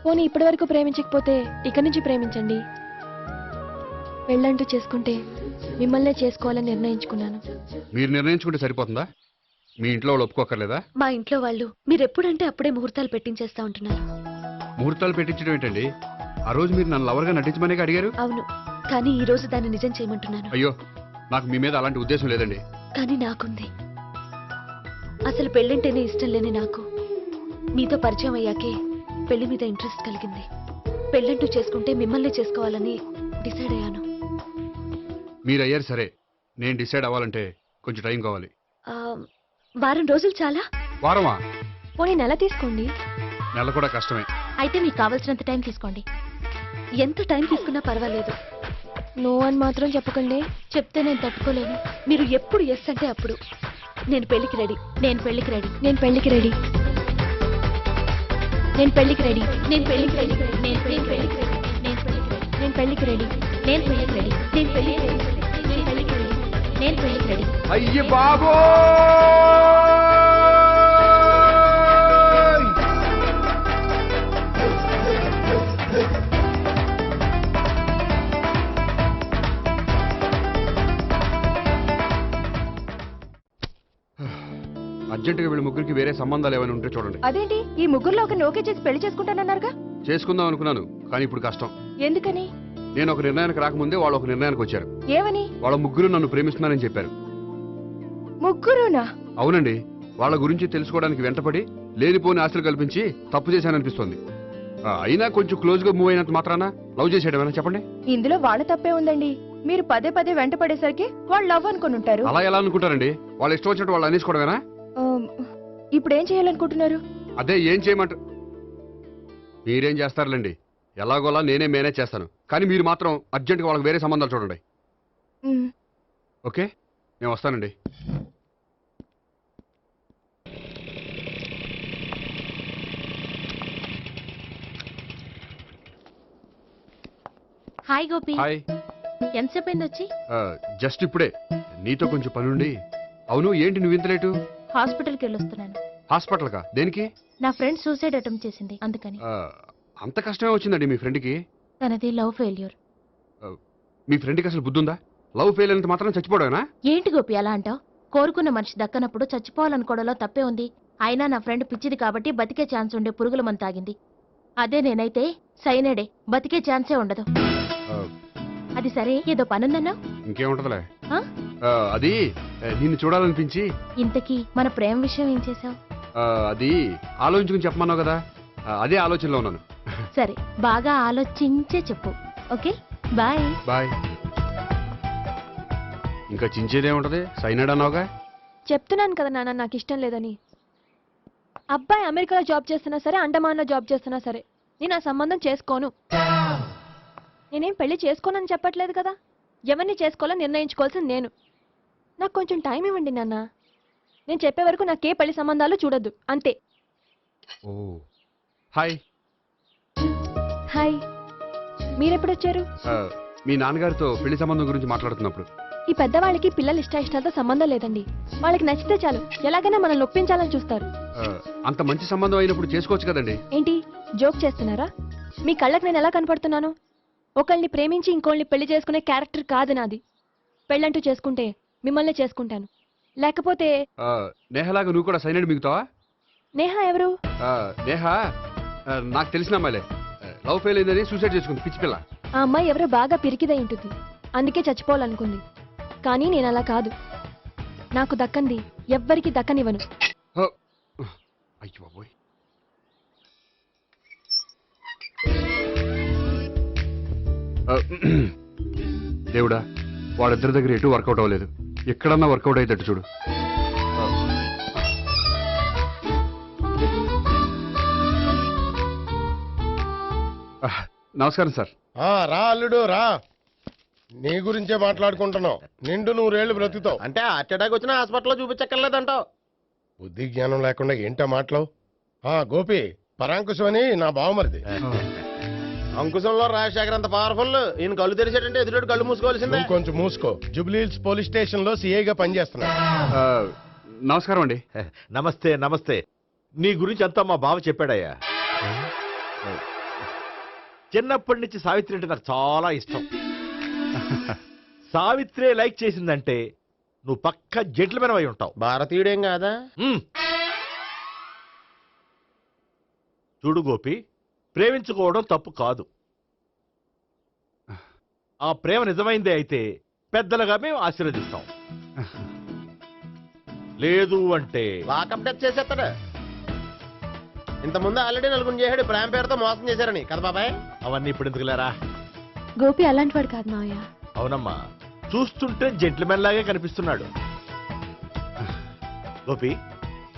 పోనీ ఇప్పటి వరకు ప్రేమించకపోతే ఇక నుంచి ప్రేమించండి. పెళ్ళంటూ చేసుకుంటే మిమ్మల్నే చేసుకోవాలని నిర్ణయించుకున్నాను. మీరు నిర్ణయించుకుంటే సరిపోతుందా? మీ ఇంట్లో వాళ్ళు ఒప్పుకోకర్లేదా? మా ఇంట్లో వాళ్ళు మీరు ఎప్పుడంటే అప్పుడే ముహూర్తాలు పెట్టించేస్తా ఉంటున్నారు. ముహూర్తాలు పెట్టించడం ఏంటండి? ఆ రోజు మీరు నన్ను లవర్గా నటించమనే అడిగారు. అవును, కానీ ఈ రోజు దాన్ని నిజం చేయమంటున్నాను. అయ్యో, నాకు మీ మీద అలాంటి ఉద్దేశం లేదండి. కానీ నాకుంది. అసలు పెళ్ళంటేనే ఇష్టం లేని నాకు మీతో పరిచయం అయ్యాకే పెళ్లి మీద ఇంట్రెస్ట్ కలిగింది. పెళ్ళంటూ చేసుకుంటే మిమ్మల్ని చేసుకోవాలని డిసైడ్ అయ్యాను. మీరు అయ్యారు సరే, నేను డిసైడ్ అవ్వాలంటే కొంచెం టైం కావాలి. వారం రోజులు చాలా? వారమా? పోనీ నెల తీసుకోండి. నెల కూడా కష్టమే. అయితే మీకు కావాల్సినంత టైం తీసుకోండి. ఎంత టైం తీసుకున్నా పర్వాలేదు. నో అని మాత్రం చెప్పకండి. చెప్తే నేను తట్టుకోలేను. మీరు ఎప్పుడు ఎస్ అంటే అప్పుడు. నేను పెళ్లికి రెడీ. నేను పెళ్లికి రెడీ. నేను పెళ్లికి రెడీ. నేను పెళ్లికి రెడీ. నేను పెళ్లికి రెడీ. నేను పెళ్లికి రెడీ. నేను పెళ్లికి రెడీ. నేను పెళ్లికి రెడీ. నేను పెళ్లికి రెడీ. నేను పెళ్లికి రెడీ. నేను పెళ్లికి రెడీ. నేను పెళ్లికి రెడీ. అయ్య బాబో! అర్జెంటుగా వీళ్ళ ముగ్గురికి వేరే సంబంధాలు ఏమైనా ఉంటే చూడండి. అదేంటి, ఈ ముగ్గురులో ఒక ఓకే చేసి పెళ్లి చేసుకుంటానన్నారుగా? చేసుకుందాం అనుకున్నాను, కానీ ఇప్పుడు కష్టం. ఎందుకని? నేను ఒక నిర్ణయానికి రాకముందే వాళ్ళు ఒక నిర్ణయానికి వచ్చారు. ఏమని? వాళ్ళ ముగ్గురు నన్ను ప్రేమిస్తున్నారని చెప్పారు. ముగ్గురునా? అవునండి, వాళ్ళ గురించి తెలుసుకోవడానికి వెంటపడి లేనిపోని ఆశలు కల్పించి తప్పు చేశాననిపిస్తోంది. అయినా కొంచెం క్లోజ్ గా మూవ్ అయినంత మాత్రాన లవ్ చేసేయడమేనా చెప్పండి? ఇందులో వాళ్ళ తప్పే ఉందండి. మీరు పదే పదే వెంట పడేసరికి వాళ్ళు లవ్ అనుకుని ఉంటారు. అలా ఎలా అనుకుంటారండి? వాళ్ళు ఇష్టం వచ్చినట్టు వాళ్ళు అనేసుకోవడమేనా? ఇప్పుడు ఏం చేయాలనుకుంటున్నారు? అదే ఏం చేయమంటారు? మీరేం చేస్తారులేండి, ఎలాగోలా నేనే మేనేజ్ చేస్తాను. కానీ మీరు మాత్రం అర్జెంట్గా వాళ్ళకి వేరే సంబంధాలు చూడండి. ఓకే, నేను వస్తానండి. హాయ్ గోపి. హాయ్. ఎంతసేపు అయింది వచ్చి? జస్ట్ ఇప్పుడే. నీతో కొంచెం పనుండి. అవును, ఏంటి నువ్వు ఇంత లేటు? హాస్పిటల్కి వెళ్ళొస్తున్నాను. హాస్పిటల్కా? దేనికి? నా ఫ్రెండ్ సూసైడ్ అటెంప్ట్ చేసింది, అందుకని. అంత కష్టమే వచ్చిందండి మీ ఫ్రెండ్కి? తనది లవ్ ఫెయిల్యూర్. మీ ఫ్రెండ్కి అసలు బుద్ధుందా? లవ్ ఫెయిల్ అయినంత మాత్రం చచ్చిపోవడమేనా? ఏంటి గోపి అలా అంటావు? కోరుకున్న మనిషి దక్కనప్పుడు చచ్చిపోవాలనుకోవడంలో తప్పే ఉంది. అయినా నా ఫ్రెండ్ పిచ్చిది కాబట్టి బతికే ఛాన్స్ ఉండే పురుగుల మందు తాగింది. అదే నేనైతే సైనడే, బతికే ఛాన్సే ఉండదు. అది సరే, ఏదో పనుందన్నా? ఇంకేముంటదిలే. అది నిన్ను చూడాలనిపించి. ఇంతకీ మన ప్రేమ విషయం ఏం చేసావు? అది ఆలోచించుకుని చెప్పమన్నావు కదా, అదే ఆలోచనలో ఉన్నాను. సరే, బాగా ఆలోచించే చెప్పు. Okay, bye. బాయ్. ఇంకా చించేదేముంటది? సైనాడ్ అన్నావుగా. చెప్తున్నాను కదా నాన్న, నాకు ఇష్టం లేదని. అబ్బాయి అమెరికాలో జాబ్ చేస్తున్నా సరే, అండమాన్లో జాబ్ చేస్తున్నా సరే, నేను ఆ సంబంధం చేసుకోను. నేనేం పెళ్లి చేసుకోనని చెప్పట్లేదు కదా. ఎవరిని చేసుకోవాలో నిర్ణయించుకోవాల్సింది నేను. నాకు కొంచెం టైం ఇవ్వండి నాన్న. నేను చెప్పే వరకు నాకే పెళ్లి సంబంధాలు చూడొద్దు, అంతే. ఓ హాయ్. హాయ్, మీరెప్పుడొచ్చారు? మీ నాన్నగారితో పెళ్లి సంబంధం గురించి మాట్లాడుతున్నప్పుడు. ఈ పెద్దవాళ్ళకి పిల్లల ఇష్టాలతో సంబంధం లేదండి. వాళ్ళకి నచ్చితే చాలు, ఎలాగైనా మనల్ని ఒప్పించాలని చూస్తారు. అంత మంచి సంబంధం అయినప్పుడు చేసుకోవచ్చు కదండి. ఏంటి జోక్ చేస్తున్నారా? మీ కళ్ళకి నేను ఎలా కనపడుతున్నాను? ఒకళ్ళని ప్రేమించి ఇంకోళ్ళని పెళ్లి చేసుకునే క్యారెక్టర్ కాదు నాది. పెళ్ళంటూ చేసుకుంటే మిమ్మల్ని చేసుకుంటాను, లేకపోతే నేహలాగా నువ్వు కూడా సైనడ్ మిగుతావా? నేహ ఎవరు? నేహ నాకు తెలిసిన అమ్మాయిలే. లవ్ ఫెయిల్ అయిందని సూసైడ్ చేసుకుంది, పిచ్చి పిల్ల. ఆ అమ్మాయి ఎవరో బాగా పిరికిదై ఉంటుంది, అందుకే చచ్చిపోవాలనుకుంది. కానీ నేను అలా కాదు. నాకు దక్కంది ఎవ్వరికి దక్కనివ్వను. అయ్యో బాబోయ్. దేవుడా, వాళ్ళిద్దరి దగ్గర ఎటు వర్కౌట్ అవ్వలేదు. ఎక్కడన్నా వర్కౌట్ అయ్యేటట్టు చూడు. నమస్కారం సార్. రా అల్లుడు రా. నీ గురించే మాట్లాడుకుంటున్నావు. నిండు 100 బ్రతుకుతావు. అంటే హార్ట్ అటాక్ వచ్చిన హాస్పిటల్లో చూపించక్కర్లేదంటావు. బుద్ధి జ్ఞానం లేకుండా ఏంటో మాటలు. గోపి, పరాంకుశం అని నా బావమరిది. అంకుశంలో రాజశేఖర్ అంత పవర్ఫుల్. ఈయన కళ్ళు తెరిచాడంటే ఎదురు కళ్ళు మూసుకోవాల్సిందే. నువ్వు కొంచెం మూసుకో. జూబ్లీహిల్స్ పోలీస్ స్టేషన్ లో సిఐగా పనిచేస్తున్నా. నమస్కారం అండి. నమస్తే నమస్తే. నీ గురించి అంతా మా బావ చెప్పాడయ్యా. చిన్నప్పటి నుంచి సావిత్రి అంటే నాకు చాలా ఇష్టం. సావిత్రే లైక్ చేసిందంటే నువ్వు పక్క జెంట్లమెన్ అయి ఉంటావు. భారతీయుడేం కాదా? చూడు గోపి, ప్రేమించుకోవడం తప్పు కాదు. ఆ ప్రేమ నిజమైందే అయితే పెద్దలుగా మేము ఆశీర్వదిస్తాం. లేదు అంటే వాకప్ డెత్ చేసేస్తాడు. ఇంతకుముందు ఆల్రెడీ నలుగురు చేశాడు ప్రేమ పేరుతో మోసం చేశారని కదా బాబాయ్. అవన్నీ ఇప్పుడు ఎందుకులేరా. గోపి అలాంటి వాడు కాదు మావయ్య. అవునమ్మా, చూస్తుంటే జెంట్లమెన్ లాగే కనిపిస్తున్నాడు. గోపి,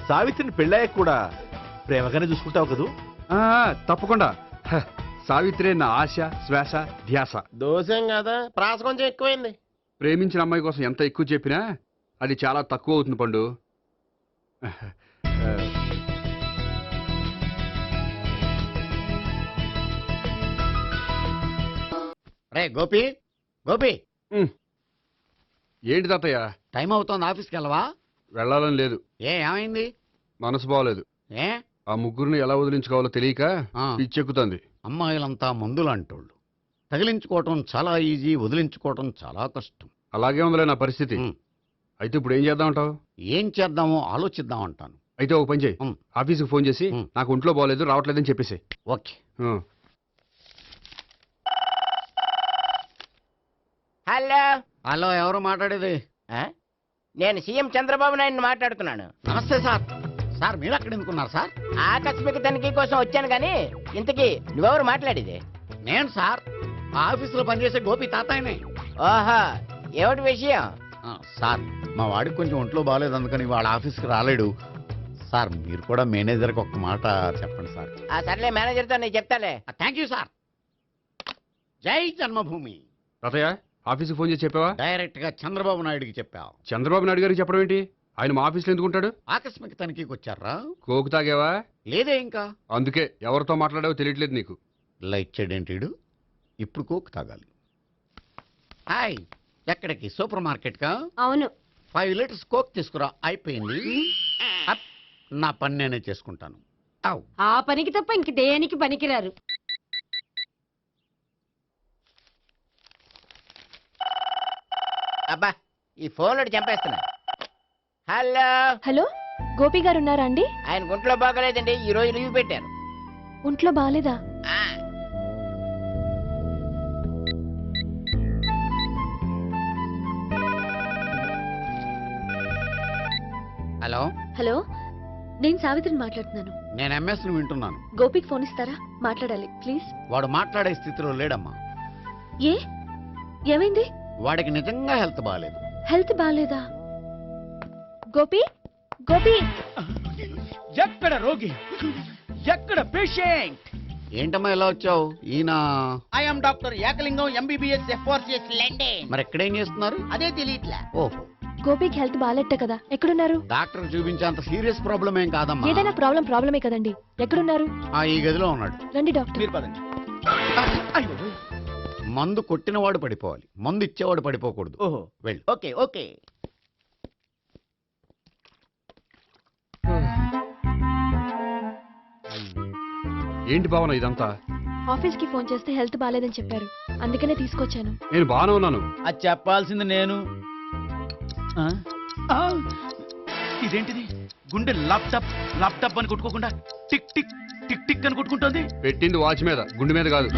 సావిత్రిని పెళ్ళాక కూడా ప్రేమగానే చూసుకుంటావు కదూ? తప్పకుండా. సావిత్రే నా ఆశ, శ్వాస, ధ్యాస. దోషం కదా, ప్రాస కొంచెం ఎక్కువైంది. ప్రేమించిన అమ్మాయి కోసం ఎంత ఎక్కువ చెప్పినా అది చాలా తక్కువ అవుతుంది పండు. రే గోపి, గోపి. ఏంటి తాతయ్య? టైం అవుతోంది, ఆఫీస్కి వెళ్ళవా? వెళ్ళాలని లేదు. ఏమైంది? మనసు బాగోలేదు. ఏ? ఆ ముగ్గురిని ఎలా వదిలించుకోవాలో తెలియక పిచ్చెక్కుతుంది. అమ్మాయిలంతా మందులాంటోళ్ళు. తగిలించుకోవటం చాలా ఈజీ, వదిలించుకోవటం చాలా కష్టం. అలాగే ఉందిలే నా పరిస్థితి. అయితే ఇప్పుడు ఏం చేద్దామంటావు? ఏం చేద్దామో ఆలోచిద్దాం అంటాను. అయితే ఒక పని చేయి, ఆఫీస్కి ఫోన్ చేసి నాకు ఒంట్లో బాగోలేదు రావట్లేదని చెప్పేసి. ఓకే. హలో హలో, ఎవరు మాట్లాడేది? నేను సీఎం చంద్రబాబు నాయుడు మాట్లాడుతున్నాను. నమస్తే సార్. సార్ మీరు అక్కడ ఎందుకున్నారు సార్? ఆకస్మిక తనిఖీ కోసం వచ్చాను కానీ ఇంతకీ నువ్వెవరు మాట్లాడేది? నేను సార్, ఆఫీసులో పనిచేసే గోపి తాతాయనే. ఓహో, ఏమిటి విషయం? సార్, మా వాడికి కొంచెం ఒంట్లో బాగాలేదు, అందుకని వాళ్ళ ఆఫీస్కి రాలేడు. సార్ మీరు కూడా మేనేజర్కి ఒక మాట చెప్పండి సార్. సర్లే, మేనేజర్తో నేను చెప్తాలే. Thank you sir. జై జన్మభూమి. తాతయ్య, ఆఫీస్కి ఫోన్ చేసి చెప్పావా? డైరెక్ట్ గా చంద్రబాబు నాయుడుకి చెప్పావు. చంద్రబాబు నాయుడు గారికి చెప్పడం ఏంటి? ఆయన మా ఆఫీస్లో ఎందుకుంటాడు? ఆకస్మిక తనిఖీకి వచ్చారా? కోకు తాగావా? లేదే ఇంకా. అందుకే ఎవరితో మాట్లాడావో తెలియట్లేదు నీకు. లైక్ చేయడేంటిడు? ఇప్పుడు కోక్ తాగాలి. హాయ్, ఎక్కడికి? సూపర్ మార్కెట్ కా? అవును. 5 లీటర్స్ కోక్ తీసుకురా. అయిపోయింది. నా పని నేనే చేసుకుంటాను. ఆ పనికి తప్ప ఇంక దేనికి పనికిరారు. అబ్బా, ఈ ఫోన్ లో చంపేస్తున్నా. హలో హలో, గోపి గారు ఉన్నారా అండి? ఆయన గుంట్లో బాగలేదండి, ఈ రోజు లీవ్ పెట్టారు. ఒంట్లో బాగాలేదా? హలో హలో, నేను సావిత్రిని మాట్లాడుతున్నాను. నేను ఎంఎస్ ను వింటున్నాను. గోపికి ఫోన్ ఇస్తారా? మాట్లాడాలి ప్లీజ్. వాడు మాట్లాడే స్థితిలో లేడమ్మా. ఏ, ఏమైంది? వాడికి నిజంగా హెల్త్ బాగాలేదు. హెల్త్ బాగాలేదా? గోపి, గోపి. ఎక్కడ రోగి, ఎక్కడ పేషెంట్? ఏంటమ్మా ఎలా వచ్చావు? ఈయన I'm doctor Ekalingam, MBBS, FRCS London. మరి ఎక్కడేం చేస్తున్నారు? అదే తెలియట్లే. ఓహో, గోపికి హెల్త్ బాగాలెట్ట కదా, ఎక్కడున్నారు? డాక్టర్ చూపించేంత సీరియస్ ప్రాబ్లం ఏం కాదమ్మా. ఏదైనా ప్రాబ్లమే కదండి. ఎక్కడున్నారు? ఈ గదిలో ఉన్నాడు. రండి డాక్టర్. మీరు పదండి. మందు కొట్టినవాడు పడిపోవాలి, మందు ఇచ్చేవాడు పడిపోకూడదు. ఓహో, వెళ్ళు. Okay okay. ఏంటి భావన ఇదంతా? ఆఫీస్ కి ఫోన్ చేస్తే హెల్త్ బాగాలేదని చెప్పారు. అందుకనే తీసుకొచ్చాను. నేను బాగానే ఉన్నాను. అది చెప్పాల్సింది నేను. ఇదేంటిది? గుండె ల్యాప్టాప్ ల్యాప్టాప్ అని కొట్టుకోకుండా టిక్ టిక్ టిక్ టిక్ అని కొట్టుకుంటుంది. పెట్టింది వాచ్ మీద, గుండె మీద కాదు.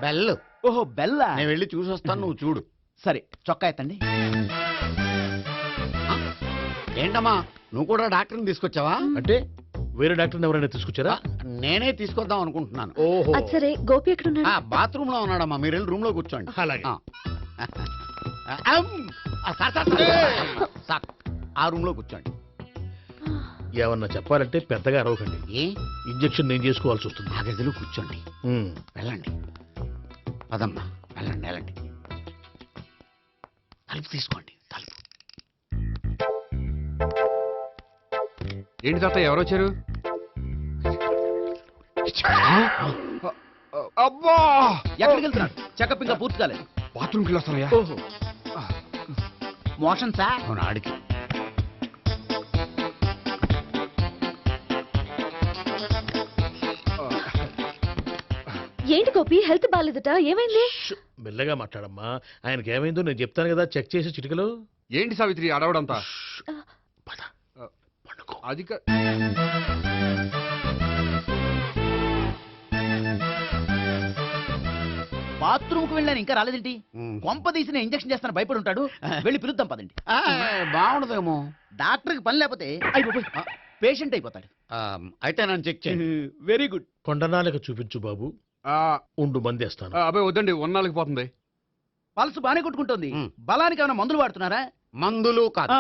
బెల్. ఓహో బెల్లా. నేను వెళ్ళి చూసి వస్తాను, నువ్వు చూడు. సరే చొక్కా ఎత్తండి. ఏంటమ్మా నువ్వు కూడా డాక్టర్ని తీసుకొచ్చావా? అంటే వేరే డాక్టర్ని ఎవరైనా తీసుకొచ్చారా? నేనే తీసుకొద్దాం అనుకుంటున్నాను. ఓహో అది సరే, గోపి ఎక్కడున్నాడు? బాత్రూమ్ లో ఉన్నాడమ్మా, మీరు వెళ్ళి రూమ్ లో కూర్చోండి. అలాగే. సార్, ఆ రూమ్ లో కూర్చోండి. ఏమన్నా చెప్పాలంటే పెద్దగా అరవకండి. ఏ ఇంజెక్షన్ నేను చేసుకోవాల్సి వస్తుంది. ఆ గదిలో కూర్చోండి. వెళ్ళండి, పదమ్మా, వెళ్ళండి వెళ్ళండి. తలుపు తీసుకోండి, తలుపు. ఏంటి తాత ఎవరు వచ్చారు? అబ్బా, ఎక్కడికి వెళ్తున్నాడు? చెకప్ ఇంకా పూర్తి కాలేదు. బాత్రూమ్కి వెళ్ళొస్తానయ్యా. ఓహో మోషన్ సార్. అవును, ఆడికి. ఏంటి గోపి, హెల్త్ బాగాలేదట, ఏమైంది? మెల్లగా మాట్లాడమ్మా. ఆయనకి ఏమైందో నేను చెప్తాను కదా, చెక్ చేసి చిటికలో. ఏంటి సావిత్రి అడవడంతా? అది బాత్రూమ్ కు వెళ్ళాను, ఇంకా రాలేదేంటి? కొంప తీసిన ఇంజక్షన్ చేస్తాను భయపడి ఉంటాడు. వెళ్ళి పిలుద్దాం పదండి. బాగుండదేమో. డాక్టర్ కి పని లేకపోతే పేషెంట్ అయిపోతాడు. అయితే నన్ను చెక్ చేయండి. Very good. కొండనాలకు చూపించు బాబు. ఉండు మందేస్తాను. అబ్బాయి వద్దండి, ఉన్నాళ్ళకి పోతుంది. పల్స్ బానే కొట్టుకుంటుంది. బలానికి ఏమైనా మందులు వాడుతున్నారా? మందులు కాదు,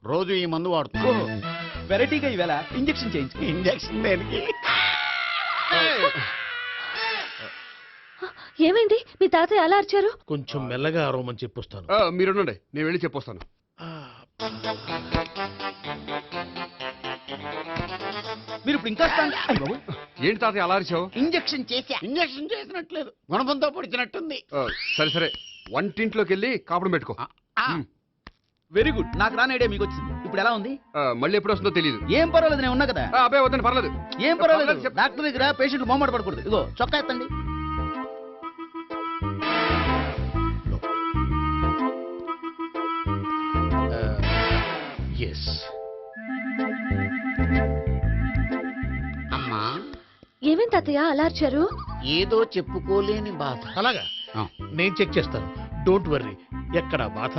రోజు ఈ మందు వాడుతున్నా. వెరైటీగా ఈవేళ ఇంజక్షన్ చేయించు. ఇంజక్షన్ దేనికి? ఏమైంది? మీ తాతయ్య అలా అరిచారు? కొంచెం మెల్లగా అరవమని చెప్పొస్తాను. మీరుండండి, నేను వెళ్ళి చెప్పొస్తాను. మీరు ఇప్పుడు ఇంకా ఏంటి తాతయ్య అలా అరిచావు? ఇంజక్షన్ చేసా. ఇంజక్షన్ చేసినట్లేదు, గుణపంతో పొడిచినట్టుంది. సరే సరే, వంటింట్లోకి వెళ్ళి కాపుడు పెట్టుకో. Very good. నాకు రాని ఐడియా మీకు వచ్చింది. ఇప్పుడు ఎలా ఉంది? మళ్ళీ ఎప్పుడు వస్తుందో తెలియదు. ఏం పర్వాలేదు, నేను ఉన్నా కదా. అబ్బాయి వద్దండి, పర్లేదు. ఏం పర్వాలేదు. డాక్టర్ దగ్గర పేషెంట్ మొహమాట పడకూడదు. ఇగో చొక్కా ఎత్తండి. అమ్మా, ఏమేం తాతయ్య అలా అరిచారు? ఏదో చెప్పుకోలేని బాధ. అలాగా, నేను చెక్ చేస్తాను. Don't worry. ఎక్కడ బాధ?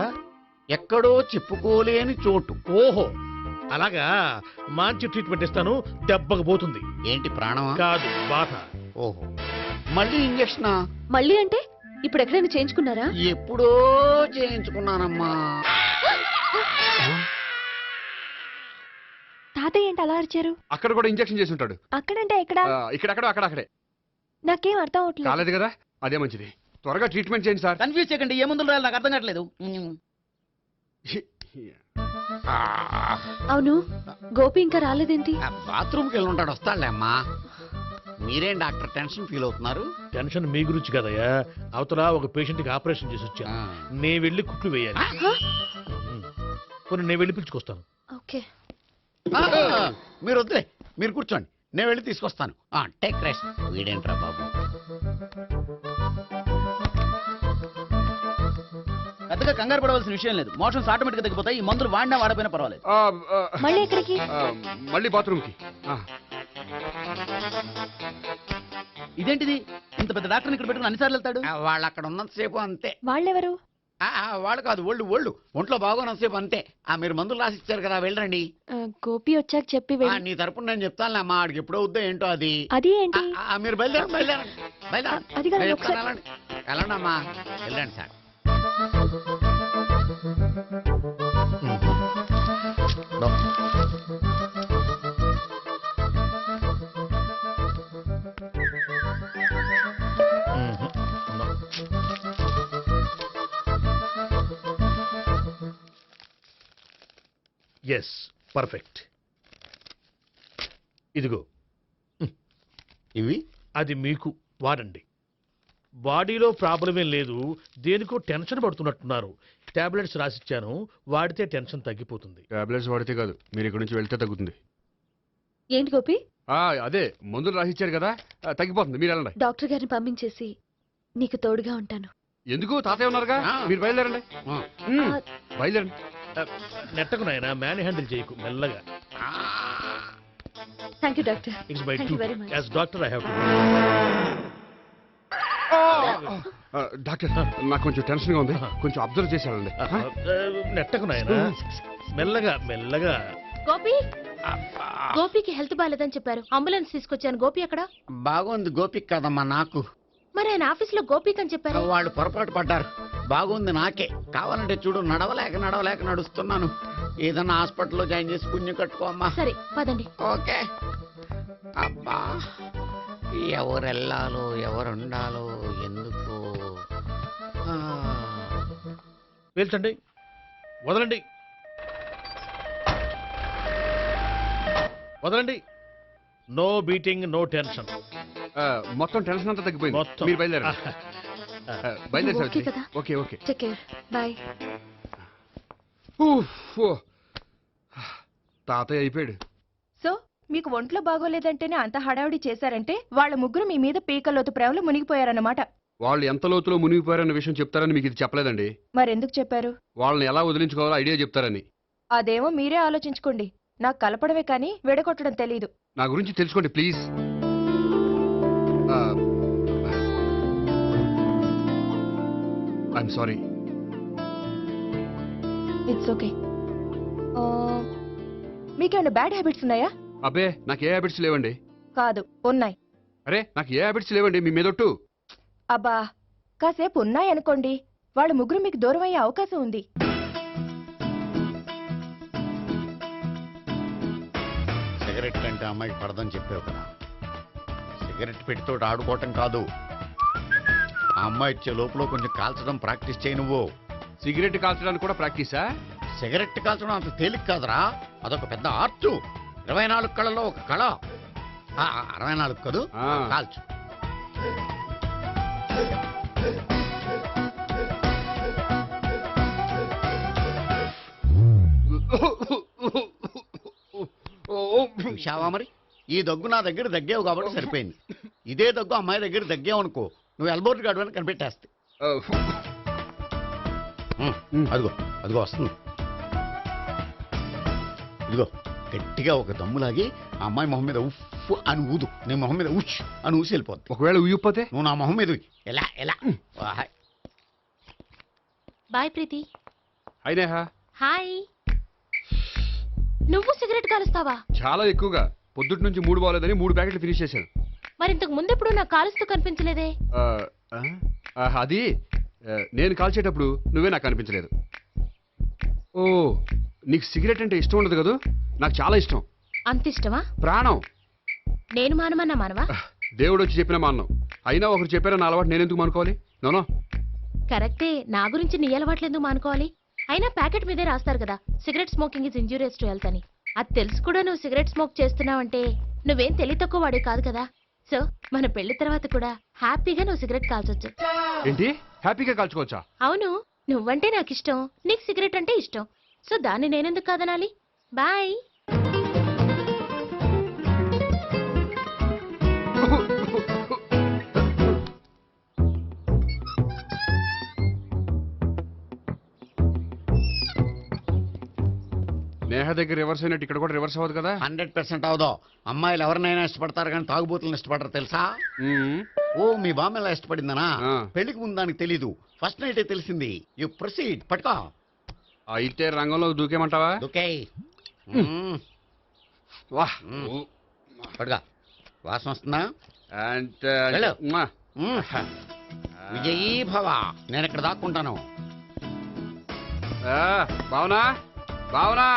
ఎక్కడో చెప్పుకోలేని చోటు. ఓహో అలాగా, మంచి ట్రీట్మెంట్ ఇస్తాను. దెబ్బకు పోతుంది. ఏంటి, ప్రాణమా? కాదు, బాధ. ఓహో, మళ్ళీ ఇంజక్షనా? మళ్ళీ అంటే ఇప్పుడు ఎక్కడైనా చేయించుకున్నారా? ఎప్పుడో చేయించుకున్నానమ్మా. తాతయ్య ఏంటి అలా అరిచారు? అక్కడ కూడా ఇంజక్షన్ చేసి ఉంటాడు. అక్కడంటే ఎక్కడ? ఇక్కడక్కడ అక్కడే. నాకేం అర్థం అవట్లేదు. కాలేదు కదా, అదే మంచిది. త్వరగా ట్రీట్మెంట్ చేయండి సార్. కన్ఫ్యూజ్ చేయకండి. ఏ మందులు రాయాలి నాకు అర్థం కావట్లేదు. అవును, గోపి ఇంకా రాలేదేంటి? బాత్రూమ్కి వెళ్ళి ఉంటాడు, వస్తాడులే అమ్మా. మీరేం డాక్టర్ టెన్షన్ ఫీల్ అవుతున్నారు? టెన్షన్ మీ గురించి కదయ్యా. అవతల ఒక పేషెంట్ కి ఆపరేషన్ చేసి వచ్చాను. నేను వెళ్ళి కుట్లు వేయాలి. నేను వెళ్ళి పిలుచుకొస్తాను. ఓకే, మీరు వద్దులే, మీరు కూర్చోండి, నేను వెళ్ళి తీసుకొస్తాను. Take rest. వీడేంట్రా బాబు, పెద్దగా కంగారు పడవలసిన విషయం లేదు. మోషన్స్ ఆటోమేటిక్ గా తగ్గిపోతాయి. ఈ మందులు వాడినా వాడపోయినా పర్వాలేదు. మళ్ళీ ఎక్కడికి? మళ్ళీ బాత్రూమ్కి. ఇదేంటిది? ఇంత పెద్ద డాక్టర్ ఇక్కడ పెట్టుకుని అన్నిసార్లు వెళ్తాడు? వాళ్ళు అక్కడ ఉన్నంతసేపు అంతే. వాళ్ళెవరు? వాళ్ళు కాదు, ఒళ్ళు ఒంట్లో బాగోనంతసేపు అంతే. మీరు మందులు రాసి ఇచ్చారు కదా, వెళ్ళండి. గోపి వచ్చాక చెప్పి నీ తరపున నేను చెప్తాను అమ్మా. ఆడికి ఎప్పుడు అవుద్దో ఏంటో అది. అది ఏంటి? మీరు బయలుదేరండి. అది కాదు, ఒకసారి వెళ్ళండి అమ్మా, వెళ్ళండి సార్. Yes, perfect. ఇదిగో ఇవి. అది మీకు వాడండి. బాడీలో ప్రాబ్లం ఏం లేదు, దేనికో టెన్షన్ పడుతున్నట్టున్నారు. టాబ్లెట్స్ రాసిచ్చాను, వాడితే టెన్షన్ తగ్గిపోతుంది. టాబ్లెట్స్ వాడితే కాదు, మీరు ఇక్కడ నుంచి వెళ్తే తగ్గుతుంది. ఏంటి గోపి, అదే మందులు రాసిచ్చారు కదా, తగ్గిపోతుంది. మీరు వెళ్ళండి. డాక్టర్ గారిని పంపించేసి నీకు తోడుగా ఉంటాను. ఎందుకు? తాతయ్య ఉన్నారుగా, మీరు బయలుదేరండి. బయలుదేరండి. నెట్టకు నాయన, మ్యాన్ హ్యాండిల్ చేయకు, మెల్లగా. Thank you doctor. It's my Thank you very much. As doctor I have to. Doctor, నాకు కొంచెం టెన్షన్ గా ఉంది, కొంచెం అబ్జర్వ్ చేసేయాలండి. నెట్టకు నాయన, మెల్లగా మెల్లగా. గోపి, గోపికి హెల్త్ బాగాలేదని చెప్పారు, అంబులెన్స్ తీసుకొచ్చాను. గోపి అక్కడ? బాగుంది గోపిక్ కదమ్మా నాకు. మరి ఆయన ఆఫీస్ లో గోపిక్ అని చెప్పారు. వాళ్ళు పొరపాటు పడ్డారు. బాగుంది నాకే. కావాలంటే చూడు, నడవలేక నడుస్తున్నాను. ఏదన్నా హాస్పిటల్లో జాయిన్ చేసి పుణ్యం కట్టుకో అమ్మా. సరే పదండి. ఓకే. అబ్బా, ఎవరు వెళ్ళాలో ఎవరు ఉండాలో ఎందుకు. పేల్చండి, వదలండి, వదలండి. No beating, no tension. మొత్తం టెన్షన్ అంతా తగ్గిపోయింది. మొత్తం. మీరు బయలుదేరండి. బయలుదేరి ఓకే కదా? Okay okay. Take care. Bye. తాతయ్య అయిపోయాడు. సో మీకు ఒంట్లో బాగోలేదంటేనే అంత హడావిడి చేశారంటే వాళ్ళ ముగ్గురు మీ మీద పీకలోతు ప్రేమలో మునిగిపోయారన్నమాట. వాళ్ళు ఎంత లోతులో మునిగిపోయారన్న విషయం చెప్తారని మీకు ఇది చెప్పలేదండి. మరెందుకు చెప్పారు? వాళ్ళని ఎలా వదిలించుకోవాలో ఐడియా చెప్తారని. అదేమో మీరే ఆలోచించుకోండి. నాకు కలపడమే కానీ విడగొట్టడం తెలీదు. నా గురించి తెలుసుకోండి please. I'm sorry. It's okay. మీకేమైనా బ్యాడ్ హ్యాబిట్స్ ఉన్నాయా? అబ్బే, నాకు ఏ హ్యాబిట్స్ లేవండి. కాదు, ఉన్నాయి. అరే, నాకు ఏ హ్యాబిట్స్ లేవండి, మీ మీదొట్టు. అబ్బా, కాసేపు ఉన్నాయనుకోండి, వాళ్ళ ముగ్గురు మీకు దూరం అయ్యే అవకాశం ఉంది. సిగరెట్ కంటే అమ్మాయికి పడదని చెప్పావు కదా. సిగరెట్ పెట్టితో ఆడుకోవటం కాదు, ఆ అమ్మాయి ఇచ్చే లోపల కొంచెం కాల్చడం ప్రాక్టీస్ చేయి నువ్వు. సిగరెట్ కాల్చడానికి కూడా ప్రాక్టీసా? సిగరెట్ కాల్చడం అంత తేలిక కాదురా, అదొక పెద్ద ఆర్ట్. 24 కళలో ఒక కళ. 64 కదూ, కాల్చు. చూశావా మరి, ఈ దగ్గు నా దగ్గర దగ్గేవు కాబట్టి సరిపోయింది. ఇదే దగ్గు అమ్మాయి దగ్గర దగ్గేవు అనుకో, నువ్వు ఎల్బోర్డ్ గార్డు అని కనిపెట్టేస్తే. అదిగో అదిగో వస్తుంది. ఇదిగో గట్టిగా ఒక దమ్ములాగి ఆ అమ్మాయి మొహం మీద ఉఫ్ అని ఊదు, నీ మొహం మీద ఉచ్ అని ఊసి వెళ్ళిపోద్ది. ఒకవేళ ఊయకపోతే నువ్వు నా మొహం మీద ఎలా ఎలా. బాయ్ ప్రీతి. అయినా హాయ్. నువ్వు సిగరెట్ కాలుస్తావా? చాలా ఎక్కువగా. పొద్దుటి నుంచి 3 బాలేదని 3 ప్యాకెట్లు ఫినిష్ చేశాను. మరి ఇంతకు ముందెప్పుడు నాకు కాలుస్తూ కనిపించలేదే? అది నేను కాల్చేటప్పుడు నువ్వే నాకు కనిపించలేదు. ఓ, నీకు సిగరెట్ అంటే ఇష్టం ఉండదు కదా? నాకు చాలా ఇష్టం. అంత ఇష్టమా? ప్రాణం. నేను మానమన్నా మానవా? దేవుడు వచ్చి చెప్పిన మానం. అయినా ఒకరు చెప్పారా నా అలవాటు నేనెందుకు మానుకోవాలి? నోనో. కరెక్టే, నా గురించి నీ అలవాట్లు ఎందుకు మానుకోవాలి? అయినా ప్యాకెట్ మీదే రాస్తారు కదా, cigarette smoking is injurious to health అని. అది తెలుసు కూడా నువ్వు సిగరెట్ స్మోక్ చేస్తున్నావంటే నువ్వేం తెలివి తక్కువ వాడే కాదు కదా. సో మన పెళ్లి తర్వాత కూడా హ్యాపీగా నువ్వు సిగరెట్ కాల్చొచ్చు. ఏంటి, హ్యాపీగా కాల్చుకోవచ్చా? అవును, నువ్వంటే నాకు ఇష్టం, నీకు సిగరెట్ అంటే ఇష్టం. సో దాన్ని నేనెందుకు కాదనాలి? బాయ్. నేహ దగ్గర రివర్స్ అయినట్టు ఇక్కడ కూడా రివర్స్ అవ్వదు కదా? 100% అవదో. అమ్మాయిలు ఎవరినైనా ఇష్టపడతారు కానీ తాగుబోతులను ఇష్టపడరు తెలుసా? ఓ, మీ బామ్మ ఎలా ఇష్టపడిందనా? పెళ్లికి ముందు దానికి తెలీదు, ఫస్ట్ నైట్ తెలిసింది. You proceed. పట్టుకో. అయితే రంగంలో దూకేమంటావా? దూకే. వాహ్, పట్టుగా. వాసన వస్తుందా? వెళ్ళు. విజయీ భవ. నేను ఇక్కడ దాక్కుంటాను. Bhavana, Bhavana.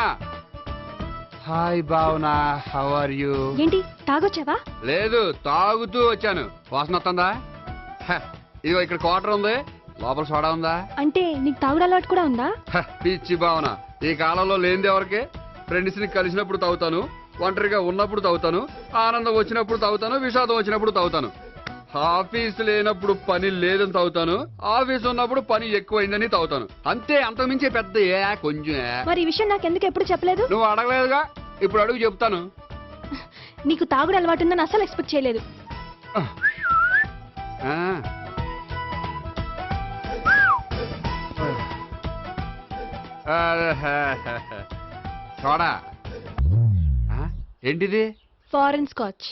Hi Bhavana, how are you? ఏంటి, తాగొచ్చావా? లేదు, తాగుతూ వచ్చాను. వాసన వస్తుందా? ఇదిగో ఇక్కడ క్వార్టర్ ఉంది, లోపల సోడా ఉందా? అంటే నీకు తాగుడు అలవాటు కూడా ఉందా? పిచ్చి భావన, ఈ కాలంలో లేనిది ఎవరికి? ఫ్రెండ్స్ ని కలిసినప్పుడు తాగుతాను, ఒంటరిగా ఉన్నప్పుడు తాగుతాను, ఆనందం వచ్చినప్పుడు తాగుతాను, విషాదం వచ్చినప్పుడు తాగుతాను. ఆఫీస్ లేనప్పుడు పని లేదని తాగుతాను, ఆఫీస్ ఉన్నప్పుడు పని ఎక్కువైందని తాగుతాను. అంతే, అంతకుమించే పెద్ద కొంచెం. మరి ఈ విషయం నాకెందుకు ఎప్పుడు చెప్పలేదు? నువ్వు అడగలేదుగా, ఇప్పుడు అడుగు చెప్తాను. నీకు తాగుడు అలవాటు ఉందని అసలు ఎక్స్పెక్ట్ చేయలేదు. సోడా ఏంటిది? Foreign scotch.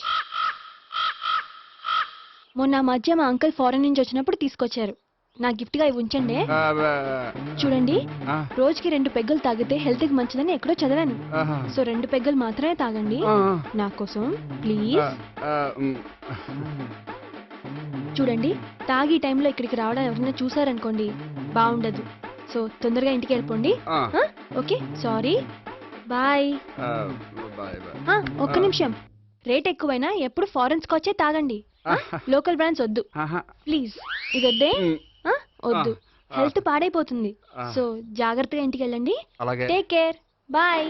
మొన్న మధ్య మా అంకుల్ ఫారెన్ నుంచి వచ్చినప్పుడు తీసుకొచ్చారు. నా గిఫ్ట్ గా ఇవి ఉంచండి. చూడండి, రోజుకి 2 పెగ్గులు తాగితే హెల్త్ కి మంచిదని ఎక్కడో చదివాను. సో 2 పెగ్గులు మాత్రమే తాగండి నా కోసం ప్లీజ్. చూడండి, తాగి టైంలో ఇక్కడికి రావడం ఎవరైనా చూసారనుకోండి బాగుండదు. సో తొందరగా ఇంటికి వెళ్ళిపోండి. Okay, sorry, bye. ఒక్క నిమిషం, రేట్ ఎక్కువైనా ఎప్పుడు ఫారెన్ స్కాచే తాగండి. లోకల్ బ్రాండ్స్ వద్దు ప్లీజ్. ఇది వద్దే, వద్దు, హెల్త్ పాడైపోతుంది. సో జాగ్రత్తగా ఇంటికి వెళ్ళండి. Take care, bye.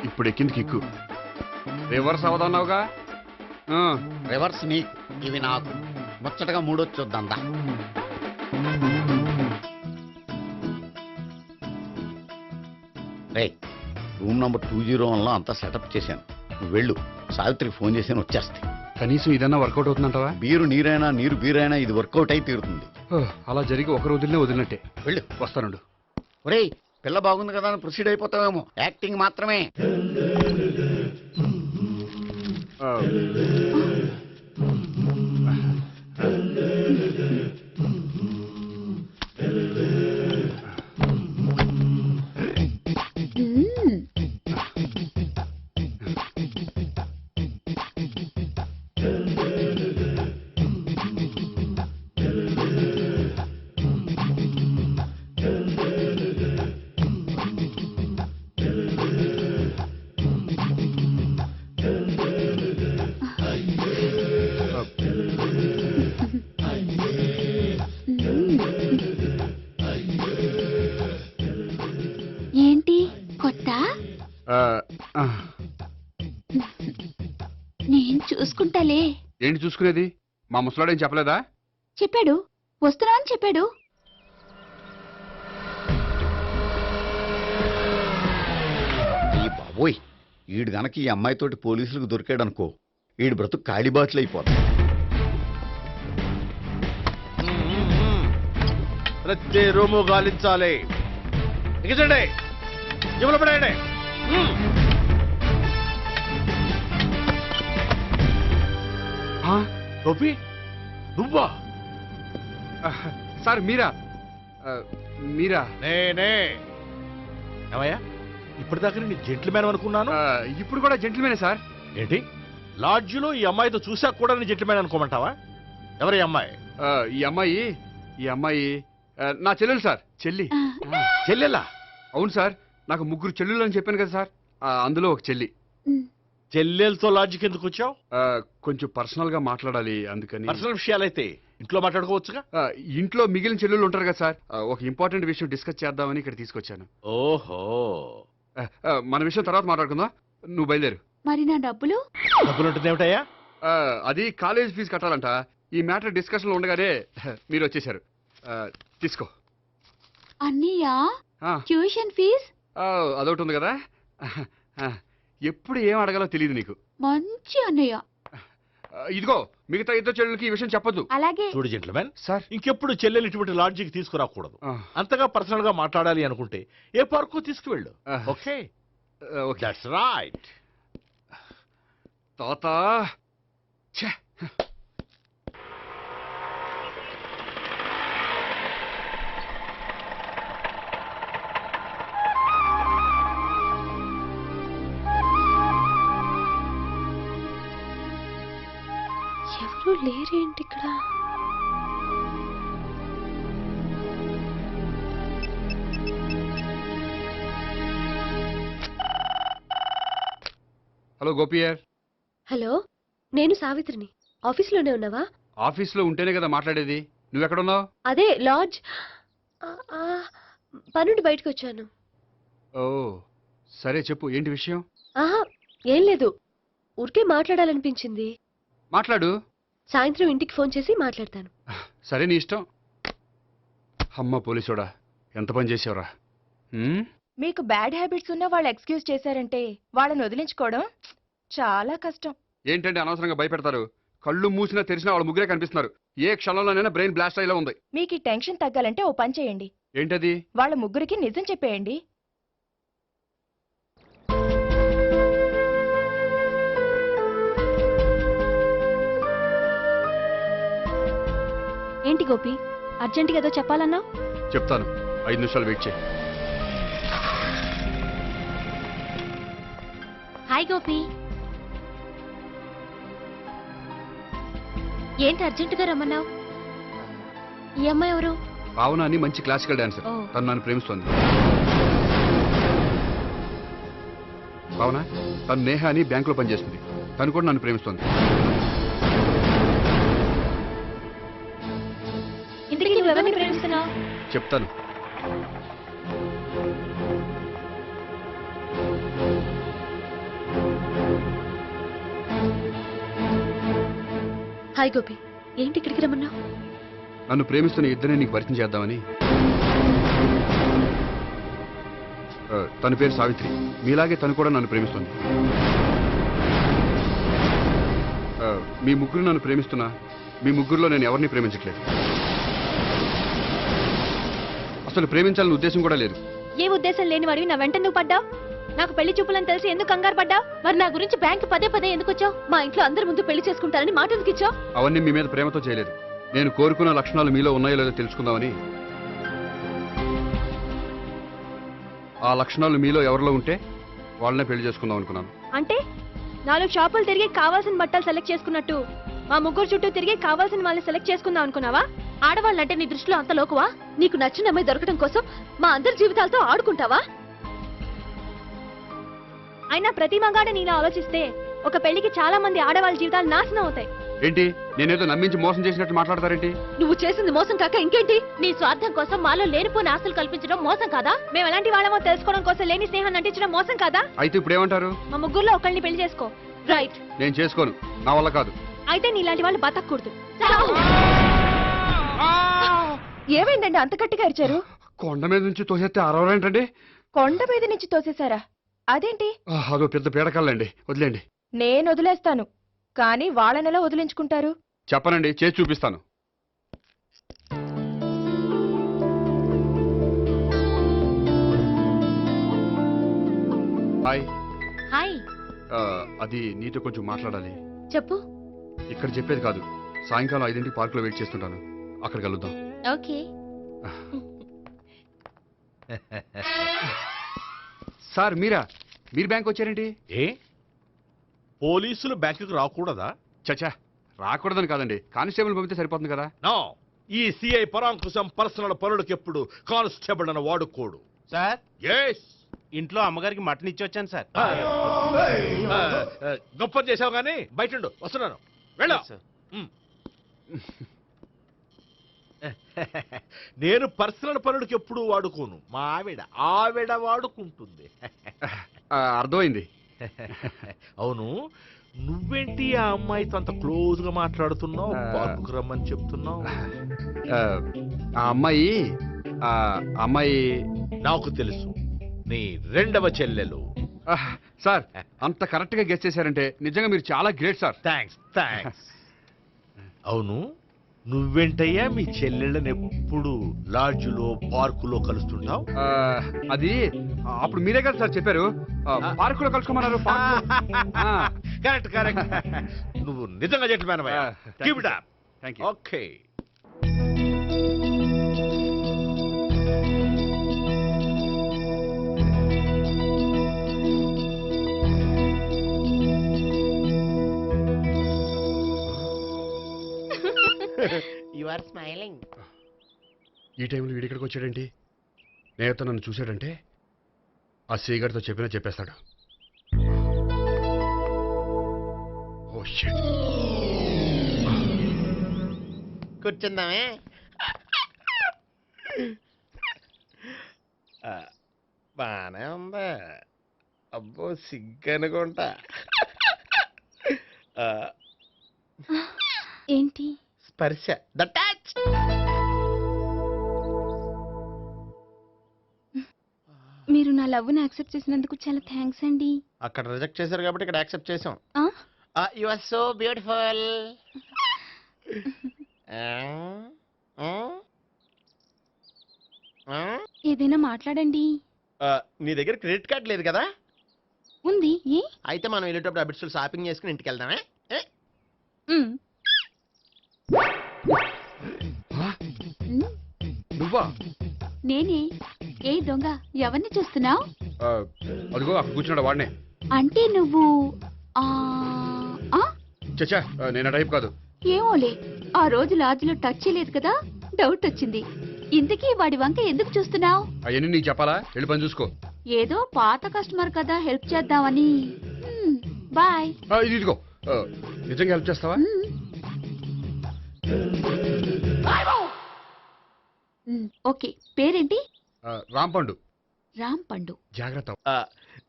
ఇప్పుడు ఎక్కింది కిక్కు. రివర్స్ అవదన్నావుగా. రివర్స్ నీకు, ఇవి నాకు. ముచ్చటగా మూడొచ్చు చూద్దాందా. రే, రూమ్ నంబర్ 201లో అంతా సెటప్ చేశాను. నువ్వు వెళ్ళు, సావిత్రికి ఫోన్ చేశాను, వచ్చేస్తే. కనీసం ఇదన్నా వర్కౌట్ అవుతుందంటావా? బీరు నీరైనా నీరు బీరైనా ఇది వర్కౌట్ అయి తీరుతుంది. అలా జరిగి ఒక రోజులనే వదిలినట్టే. వెళ్ళు, వస్తానుండు. ఒరేయ్, పిల్ల బాగుంది కదా అని ప్రొసీడ్ అయిపోతావేమో. యాక్టింగ్ మాత్రమే. ఏంటి కొత్త? నేను చూసుకుంటాలే. ఏంటి చూసుకునేది? మా ముసలాడేం చెప్పలేదా? చెప్పాడు, వస్తున్నావని చెప్పాడు. ఈ బాబోయ్, ఈడు గనక ఈ అమ్మాయితోటి పోలీసులకు దొరికాడనుకో, ఈడు బ్రతుకు కాళీబాట్లు అయిపోతాడు. ప్రతి రూము గాలించాలి. ఎగచండి, జబ్బులు పడేయండి. గోపి, నువ్వా? సార్ మీరా? మీరా? నేనే. ఏమయ్యా, ఇప్పటిదాకా నీ జెంట్లమ్యాన్ అనుకున్నాను. ఇప్పుడు కూడా జెంట్లమేనే సార్. ఏంటి, లాడ్జిలో ఈ అమ్మాయితో చూసాక కూడా నీ జెంట్లమ్యాన్ అనుకోమంటావా? ఎవరి అమ్మాయి? ఈ అమ్మాయి నా చెల్లెలు సార్. చెల్లెలా? అవును సార్, నాకు 3 చెల్లెలు అని చెప్పాను కదా సార్, అందులో ఒక చెల్లి. చెల్లెలతో లాడ్జికి ఎందుకు వచ్చావు? కొంచెం పర్సనల్ గా మాట్లాడాలి, అందుకని. పర్సనల్ విషయాలైతే ఇంట్లో మాట్లాడుకోవచ్చుగా. ఇంట్లో మిగిలిన చెల్లెలు ఉంటారు కదా సార్, ఒక ఇంపార్టెంట్ విషయం డిస్కస్ చేద్దామని ఇక్కడ తీసుకొచ్చాను. ఓహో, మన విషయం తర్వాత మాట్లాడుకుందాం, నువ్వు బయలుదేరు. మరి నా డబ్బులు? డబ్బులు ఉంటుంది ఏమిటయ్యా? అది కాలేజ్ ఫీజు కట్టాలంట. ఈ మ్యాటర్ డిస్కషన్ లో ఉండగానే మీరు వచ్చేసారు. తీసుకో. అన్నయ్య, ట్యూషన్ ఫీజ్? అదొకటి ఉంది కదా. ఎప్పుడు ఏం అడగాలో తెలియదు నీకు. మంచి అన్నయ్య. ఇదిగో, మిగతా 2 చెల్లెలకి ఈ విషయం చెప్పొద్దు. అలాగే. చూడు జెంట్లమెన్ సార్, ఇంకెప్పుడు చెల్లెలు ఇటువంటి లాడ్జికి తీసుకురాకూడదు. అంతగా పర్సనల్ గా మాట్లాడాలి అనుకుంటే ఏ పార్కు తీసుకువెళ్ళు. Okay, that's right. తాత, ఎవరు లేరేంటి ఇక్కడ? హలో గోపియర్. హలో, నేను సావిత్రిని. ఆఫీస్లోనే ఉన్నావా? ఆఫీస్లో ఉంటేనే కదా మాట్లాడేది. నువ్వెక్కడున్నావు? అదే లాడ్జ్. పనుండి బయటకు వచ్చాను. ఓ సరే, చెప్పు, ఏంటి విషయం? ఆహా, ఏం లేదు, ఊరికే మాట్లాడాలనిపించింది. మాట్లాడు. సాయంత్రం ఇంటికి ఫోన్ చేసి మాట్లాడతాను. సరే, నీ ఇష్టం. అమ్మ పోలీసోడా, ఎంత పని చేసావురా. మీకు బ్యాడ్ హ్యాబిట్స్ ఉన్న వాళ్ళు ఎక్స్క్యూజ్ చేశారంటే వాళ్ళని వదిలించుకోవడం చాలా కష్టం. ఏంటంటే అనవసరంగా భయపెడతారు? కళ్ళు మూసినా తెరిచినా వాళ్ళ ముగ్గురే కనిపిస్తున్నారు. ఏ క్షణంలోనైనా బ్రెయిన్ బ్లాస్ట్ అయ్యేలా ఉంది. మీకు ఈ టెన్షన్ తగ్గాలంటే ఓ పని చేయండి. ఏంటది? వాళ్ళ ముగ్గురికి నిజం చెప్పేయండి. ఏంటి గోపి, అర్జెంటుగా ఏదో చెప్పాలన్నా? చెప్తాను, 5 నిమిషాలు వెయిట్ చేయి. హాయ్ గోపి. ఏంటి అర్జెంటుగా రమ్మన్నావు? ఈ అమ్మాయి ఎవరు? భావన అని మంచి క్లాసికల్ డాన్సర్. ఓ. తను నన్ను ప్రేమిస్తోంది. భావన, తను నేహ అని బ్యాంకులో పనిచేస్తుంది. తను కూడా నన్ను ప్రేమిస్తోంది. ఇంతకీ నువ్వెవరిని ప్రేమిస్తున్నావు? చెప్తాను. హాయ్ గోపి, ఏంటి ఇక్కడికి రమ్మన్నావు? నన్ను ప్రేమిస్తున్న ఇద్దరిని నీకు పరిచయం చేద్దామని. తన పేరు సావిత్రి. మీలాగే తను కూడా నన్ను ప్రేమిస్తుంది. మీ ముగ్గురు నన్ను ప్రేమిస్తున్నా మీ ముగ్గురులో నేను ఎవరిని ప్రేమించట్లేదు. అసలు ప్రేమించాలని ఉద్దేశం కూడా లేదు. ఏ ఉద్దేశం లేని వాడివి నా వెంట నువ్వు పడ్డావు? నాకు పెళ్లి చూపులని తెలిసి ఎందుకు కంగారు పడ్డావు? మరి నా గురించి బ్యాంకు పదే పదే ఎందుకు వచ్చావు? మా ఇంట్లో అందరి ముందు పెళ్లి చేసుకుంటారని మాట ఎందుకు ఇచ్చావు? అవన్నీ మీ మీద ప్రేమతో చేయలేదు. నేను కోరుకున్న లక్షణాలు మీలో ఉన్నాయో లేదో తెలుసుకుందామని. ఆ లక్షణాలు మీలో ఎవరిలో ఉంటే వాళ్ళనే పెళ్లి చేసుకుందాం అనుకున్నాను. అంటే 4 షాపులు తిరిగి కావాల్సిన బట్టలు సెలెక్ట్ చేసుకున్నట్టు మా ముగ్గురు చుట్టూ తిరిగి కావాల్సిన వాళ్ళని సెలెక్ట్ చేసుకుందాం అనుకున్నావా? ఆడవాళ్ళంటే నీ దృష్టిలో అంత లోకువా? నీకు నచ్చిన అమ్మాయి దొరకడం కోసం మా అందరి జీవితాలతో ఆడుకుంటావా? అయినా ప్రతి మగాడు నీలా ఆలోచిస్తే ఒక పెళ్లికి చాలా మంది ఆడవాళ్ళ జీవితాలు నాశనం అవుతాయి. ఏంటి, నేనేదో నమ్మించి మోసం చేసినట్టు మాట్లాడతారేంటి? నువ్వు చేసింది మోసం కాక ఇంకేంటి? నీ స్వార్థం కోసం మాలో లేనిపోని ఆశలు కల్పించడం మోసం కాదా? మేము ఎలాంటి వాళ్ళమో తెలుసుకోవడం కోసం లేని స్నేహాన్ని నటించడం మోసం కాదా? అయితే ఇప్పుడు ఏమంటారు? మా ముగ్గురులో ఒకళ్ళని పెళ్లి చేసుకో. రైట్. నేను చేసుకోను, నా వల్ల కాదు. అయితే నీలాంటి వాళ్ళు బతకూడదు. ఏమైందండి అంత గట్టిగా అరిచారు? కొండ మీద నుంచి తోసేస్తే అరవరేంటండి? కొండ మీద నుంచి తోసేశారా? అదేంటి? అదో పెద్ద పీడకాలండి, వదిలేండి. నేను వదిలేస్తాను, కానీ వాళ్ళనెలా వదిలించుకుంటారు? చెప్పనండి, చేసి చూపిస్తాను. హాయ్. హాయ్. అది నీతో కొంచెం మాట్లాడాలి. చెప్పు. ఇక్కడ చెప్పేది కాదు. సాయంకాలం 5 పార్కులో వెయిట్ చేస్తుంటాను. అక్కడ కలుద్దాం. ఓకే. సార్ మీరా? మీరు బ్యాంక్ వచ్చారేంటి? ఏ పోలీసులు బ్యాంకుకు రాకూడదా? చచ్చా, రాకూడదని కాదండి, కానిస్టేబుల్ పంపితే సరిపోతుంది కదా. నో, ఈ సిఐ పరాంకుశం పర్సనల్ పనులకు ఎప్పుడు కానిస్టేబుల్ అని వాడుకోడు. సార్, ఎస్, ఇంట్లో అమ్మగారికి మటన్ ఇచ్చి వచ్చాను సార్. గొప్ప చేసావు కానీ బయట వస్తున్నాను, వెళ్ళా. నేను పర్సనల్ పనులకు ఎప్పుడు వాడుకోను. మా ఆవిడ వాడుకుంటుంది. అర్థమైంది. అవును, నువ్వేంటి ఆ అమ్మాయితో అంత క్లోజ్ గా మాట్లాడుతున్నావు? పార్కు రమ్మని చెప్తున్నావు. ఆ అమ్మాయి నాకు తెలుసు, నీ 2వ చెల్లెలు. సార్, అంత కరెక్ట్ గా గెస్ చేశారంటే నిజంగా మీరు చాలా గ్రేట్ సార్. థ్యాంక్స్. అవును, నువ్వేంటయ్యా మీ చెల్లెళ్ళని ఎప్పుడు లాడ్జ్లో పార్కులో కలుస్తుంటావు? అది అప్పుడు మీరే కదా సార్ చెప్పారు, పార్కులో కలుసుకోమన్నారు. కరెక్ట్. నువ్వు నిజంగా gentleman. Keep it up. Thank you. Okay. You are smiling. ఈ టైంలో వీడి ఇక్కడికి వచ్చాడేంటి? నేత నన్ను చూశాడంటే ఆ సీగారితో చెప్పినా చెప్పేస్తాడు. Oh shit. కూర్చుందామే. బానే ఉందా? అబ్బో సిగ్గనుకుంటా. ఏంటి? స్పర్శ, ద టచ్. మీరు నా లవ్ని యాక్సెప్ట్ చేసినందుకు చాలా థ్యాంక్స్ అండి. అక్కడ రిజెక్ట్ చేశారు కాబట్టి ఇక్కడ యాక్సెప్ట్ చేసాం. ఆ? You are so beautiful. ఏదైనా మాట్లాడండి. నీ దగ్గర క్రెడిట్ కార్డ్ లేదు కదా? ఉంది. ఏ? అయితే మనం వెళ్ళేటప్పుడు అబిట్స్ షాపింగ్ చేసుకుని ఇంటికి వెళ్దామే. నువ్వా? నేనే. ఏ దొంగ, ఎవరిని చూస్తున్నావు? అదిగో అక్కడ కూర్చున్నాడు వాడినే. అంటే నువ్వు చచ్చా, నేను టైప్ కాదు. ఏమోలే, ఆ రోజు లాడ్జ్లో టచ్ చేయలేదు కదా, డౌట్ వచ్చింది. ఇంతకీ వాడి వంక ఎందుకు చూస్తున్నావు? అవన్నీ నీకు చెప్పాలా? వెళ్ళి పని చూసుకో. ఏదో పాత కస్టమర్ కదా, హెల్ప్ చేద్దామని. బాయ్. ఇదిగో, నిజంగా హెల్ప్ చేస్తావా? ఓకే. పేరేంటి? రాంపండు. రాంపండు. జాగ్రత్త.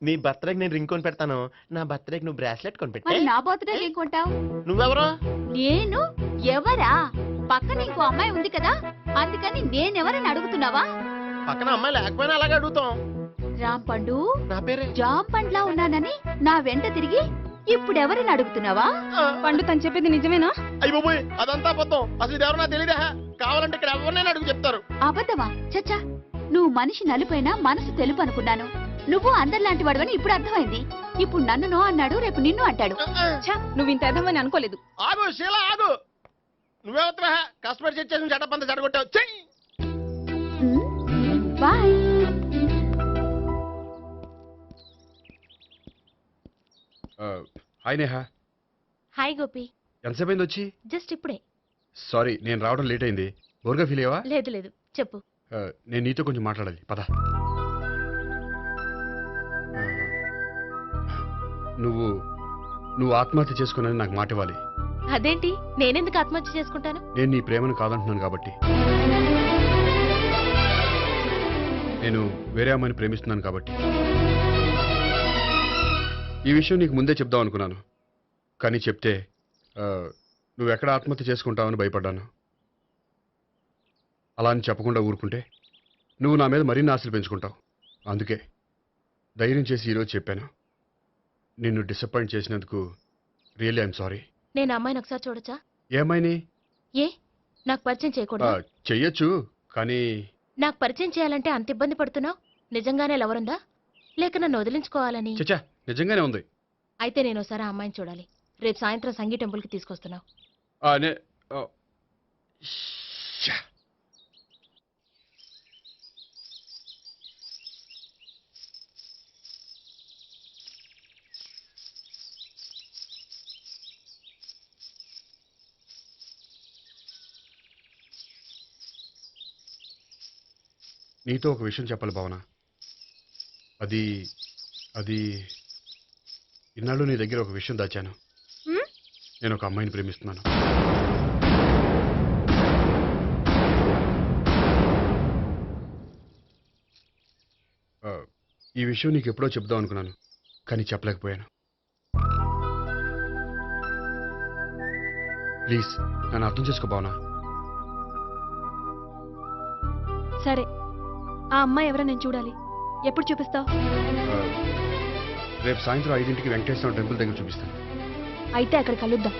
నీ బర్త్డేకి నేను రింగ్ కొని పెడతాను, నా బర్త్డేకి నువ్వు బ్రాస్లెట్ కొని మరి పెట్టే. నా బర్త్డే ఏం కొంటావు? నువ్వెవరు? నేను ఎవరా? పక్కన ఇంకో అమ్మాయి ఉంది కదా, అందుకని నేనెవరని అడుగుతున్నావా? పక్కన అమ్మాయి లేకపోయినా అలాగే అడుగుతాం. రాంపండు, నా పేరే జామ్ పండ్లా ఉన్నానని నా వెంట తిరిగి ఇప్పుడు ఎవరిని అడుగుతున్నావా? పండు తను చెప్పేది నిజమేనా? అయ్యి బాబోయ్, అదంతా అబద్ధం. అసలు ఇది ఎవరు నాకు తెలియదా? కావాలంటే ఇక్కడ ఎవరినైనా అడుగు చెప్తారు. అబద్ధమా? చచ్చా, నువ్వు మనిషి నలుపైనా మనసు తెలుపు అనుకున్నాను. నువ్వు అందరిలాంటి వాడువని ఇప్పుడు అర్థమైంది. ఇప్పుడు నన్ను నో అన్నాడు, రేపు నిన్ను అంటాడు. నువ్వు ఇంత అర్థమని అనుకోలేదు. ఆగు శీలా, ఆగు. నువ్వేవత్రా కస్టమర్ చేసి చెడ్డ చెడగొట్టావు. చెయ్యి. Bye. Hi Neha. Hi Gopi. ఎంతసేపు అయింది వచ్చి? జస్ట్ ఇప్పుడే. సారీ, నేను రావడం లేట్ అయింది. బోర్గా ఫీల్ అయ్యావా? లేదు లేదు, చెప్పు. నేను నీతో కొంచెం మాట్లాడాలి, పద. నువ్వు ఆత్మహత్య చేసుకున్నానని నాకు మాట ఇవ్వాలి. అదేంటి, నేనెందుకు ఆత్మహత్య చేసుకుంటాను? నేను నీ ప్రేమను కాదంటున్నాను కాబట్టి. నేను వేరే అమ్మాయిని ప్రేమిస్తున్నాను కాబట్టి. ఈ విషయం నీకు ముందే చెప్దాం అనుకున్నాను, కానీ చెప్తే నువ్వు ఎక్కడ ఆత్మహత్య చేసుకుంటావని భయపడ్డాను. అలా అని చెప్పకుండా ఊరుకుంటే నువ్వు నా మీద మరిన్ని ఆశలు పెంచుకుంటావు. అందుకే ధైర్యం చేసి ఈరోజు చెప్పాను. నిన్ను డిసప్పాయింట్ చేసినందుకు రియల్లీ ఐఎమ్ సారీ. నేను అమ్మాయిని ఒకసారి చూడొచ్చా? ఏమైనా ఏ, నాకు పరిచయం చేయకూడదా? చెయ్యొచ్చు, కానీ నాకు పరిచయం చేయాలంటే అంత ఇబ్బంది పడుతున్నావు? నిజంగానే లవరుందా, లేక నన్ను వదిలించుకోవాలని? చచ్చా, నిజంగానే ఉంది. అయితే నేను ఒకసారి ఆ అమ్మాయిని చూడాలి. రేపు సాయంత్రం సంగీ టెంపుల్కి తీసుకొస్తున్నావు. నీతో ఒక విషయం చెప్పాలి భావన. అది ఇన్నాళ్ళు నీ దగ్గర ఒక విషయం దాచాను. నేను ఒక అమ్మాయిని ప్రేమిస్తున్నాను. ఈ విషయం నీకు ఎప్పుడో చెప్దాం అనుకున్నాను, కానీ చెప్పలేకపోయాను. ప్లీజ్ నన్ను అర్థం చేసుకో భావన. సరే, ఆ అమ్మాయి ఎవరో నేను చూడాలి. ఎప్పుడు చూపిస్తావు? రేపు సాయంత్రం 5ంటికి వెంకటేశ్వర టెంపుల్ దగ్గర చూపిస్తాను. అయితే అక్కడ కలుద్దాం.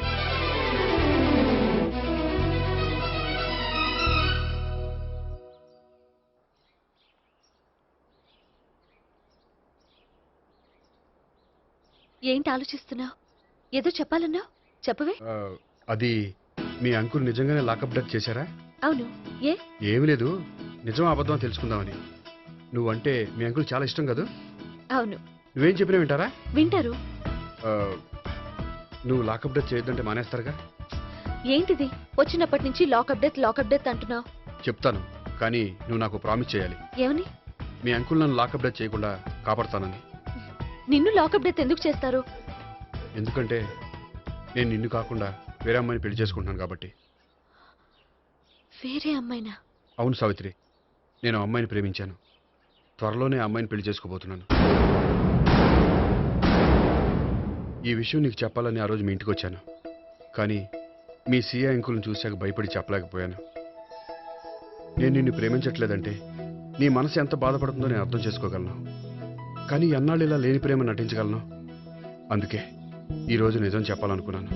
ఏంటి ఆలోచిస్తున్నావు? ఏదో చెప్పాలన్నావు, చెప్పవే. అది మీ అంకుల్ నిజంగానే లాకప్ డెత్ చేశారా? అవును. ఏ? ఏమి లేదు, నిజం అబద్ధం తెలుసుకుందామని. నువ్వంటే మీ అంకుల్ చాలా ఇష్టం కదా? అవును. నువ్వేం చెప్పినా వింటారా? వింటారు. నువ్వు లాకప్ డెత్ చేయొద్దంటే మానేస్తారుగా? ఏంటిది, వచ్చినప్పటి నుంచి లాకప్ డెత్ అంటున్నావు? చెప్తాను, కానీ నువ్వు నాకు ప్రామిస్ చేయాలి. ఏమని? మీ అంకుల్ నన్ను లాకప్ డెత్ చేయకుండా కాపాడుతానని. నిన్ను లాకప్ డెత్ ఎందుకు చేస్తారు? ఎందుకంటే నేను నిన్ను కాకుండా వేరే అమ్మాయిని పెళ్లి చేసుకుంటున్నాను కాబట్టి. వేరే అమ్మాయినా? అవును సావిత్రి, నేను అమ్మాయిని ప్రేమించాను. త్వరలోనే అమ్మాయిని పెళ్లి చేసుకోబోతున్నాను. ఈ విషయం నీకు చెప్పాలని ఆ రోజు మీ ఇంటికి వచ్చాను, కానీ మీ సీఏ అంకుల్ని చూశాక భయపడి చెప్పలేకపోయాను. నేను నిన్ను ప్రేమించట్లేదంటే నీ మనసు ఎంత బాధపడుతుందో నేను అర్థం చేసుకోగలను. కానీ ఎన్నాళ్ళు ఇలా లేని ప్రేమ నటించగలను. అందుకే ఈరోజు నిజం చెప్పాలనుకున్నాను.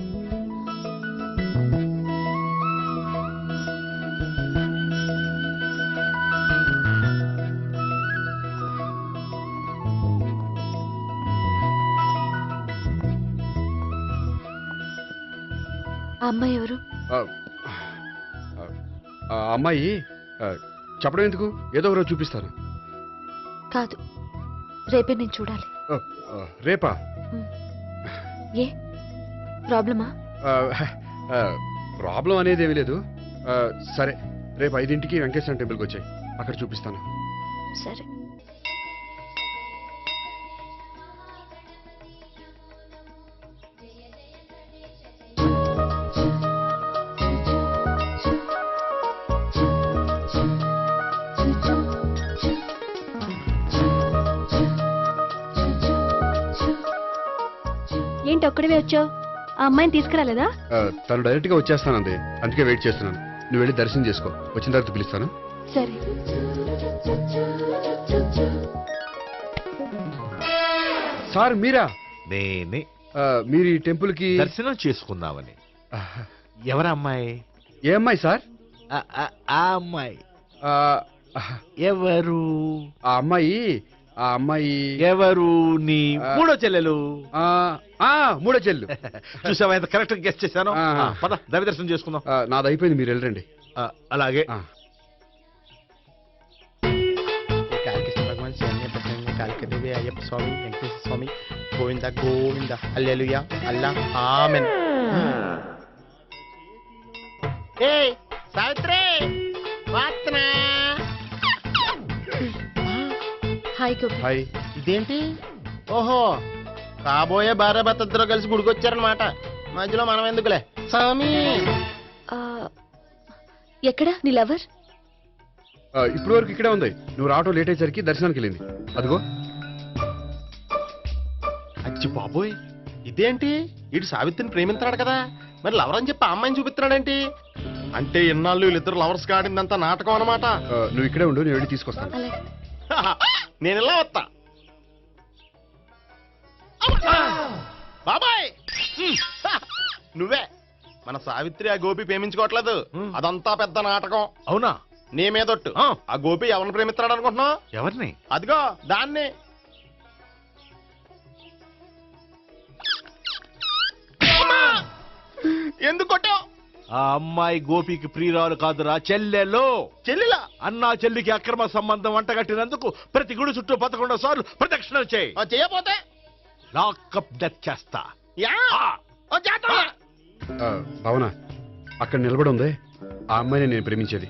ఆ అమ్మాయి ఎవరు? ఆ అమ్మాయి చెప్పడం ఎందుకు, ఏదో ఒకరోజు చూపిస్తాను. కాదు, రేపే నేను చూడాలి. రేపా? ఏ ప్రాబ్లమా? ప్రాబ్లం అనేది ఏమీ లేదు. సరే, రేపు 5ంటికి వెంకటేశ్వర టెంపుల్కి వచ్చాయి, అక్కడ చూపిస్తాను. సరే. ఏంటి ఒక్కడివే వచ్చావు? ఆ అమ్మాయిని తీసుకురాలేదా? తను డైరెక్ట్ గా వచ్చేస్తానంది, అందుకే వెయిట్ చేస్తున్నాను. నువ్వు వెళ్ళి దర్శనం చేసుకో, వచ్చిన తర్వాత పిలుస్తాను. సరే. సార్ మీరా? నేనే. మీరు ఈ టెంపుల్ కి దర్శనం చేసుకుందామని. ఎవరు అమ్మాయి? ఏ అమ్మాయి సార్? ఆ అమ్మాయి ఎవరు? ఆ అమ్మాయి ఎవరు? నీ మూడో చెల్లెలు. మూడో చెల్లు. చూసావా ఎంత కరెక్ట్ గెస్ట్ చేశాను. పద దైవ దర్శనం చేసుకుందాం. నాది అయిపోయింది, మీరు వెళ్ళండి. అలాగే. Bhagavan Kalikadevi Ayyappa Swami Venkateswara Swami Govinda Govinda hallelujah Allah amen. Savitri వాత్నా. హాయ్ గోపి. హాయ్. ఇదేంటి? ఓహో, కాబోయే భార్య భర్త ఇద్దరు కలిసి గుడికొచ్చారనమాట. మధ్యలో మనం ఎందుకులే స్వామి. ఎక్కడ నీ లవర్? ఇప్పుడు వరకు ఇక్కడే ఉంది. నువ్వు రావటం లేట్ అయ్యేసరికి దర్శనానికి వెళ్ళింది. అదిగో. అచ్చి బాబోయ్, ఇదేంటి? ఇటు సావిత్రిని ప్రేమిస్తున్నాడు కదా, మరి లవర్ అని చెప్పి ఆ అమ్మాయిని చూపిస్తున్నాడేంటి? అంటే ఇన్నాళ్ళు వీళ్ళిద్దరు లవర్స్ కాడిందంతా నాటకం అనమాట. నువ్వు ఇక్కడే ఉండు, నేను వెళ్ళి తీసుకొస్తాను. నేను ఇలా వస్తా. బాబాయ్, నువ్వే మన సావిత్రి ఆ గోపి ప్రేమించుకోవట్లేదు, అదంతా పెద్ద నాటకం. అవునా? నీ మీదొట్టు. ఆ గోపి ఎవరిని ప్రేమిస్తున్నాడు అనుకుంటున్నావు? ఎవరిని? అదిగో దాన్ని. ఎందుకు కొట్టావు? ఆ అమ్మాయి గోపికి ప్రియురాలు కాదురా, చెల్లెలో. చెల్లెలా? అన్నా చెల్లికి అక్రమ సంబంధం వంటగట్టినందుకు ప్రతి గుడి చుట్టూ 11 సార్లు ప్రదక్షిణలు చేయి. చేయకపోతే లాకప్ డెత్ చేస్తా. భావన, అక్కడ నిలబడి ఉంది ఆ అమ్మాయిని నేను ప్రేమించేది.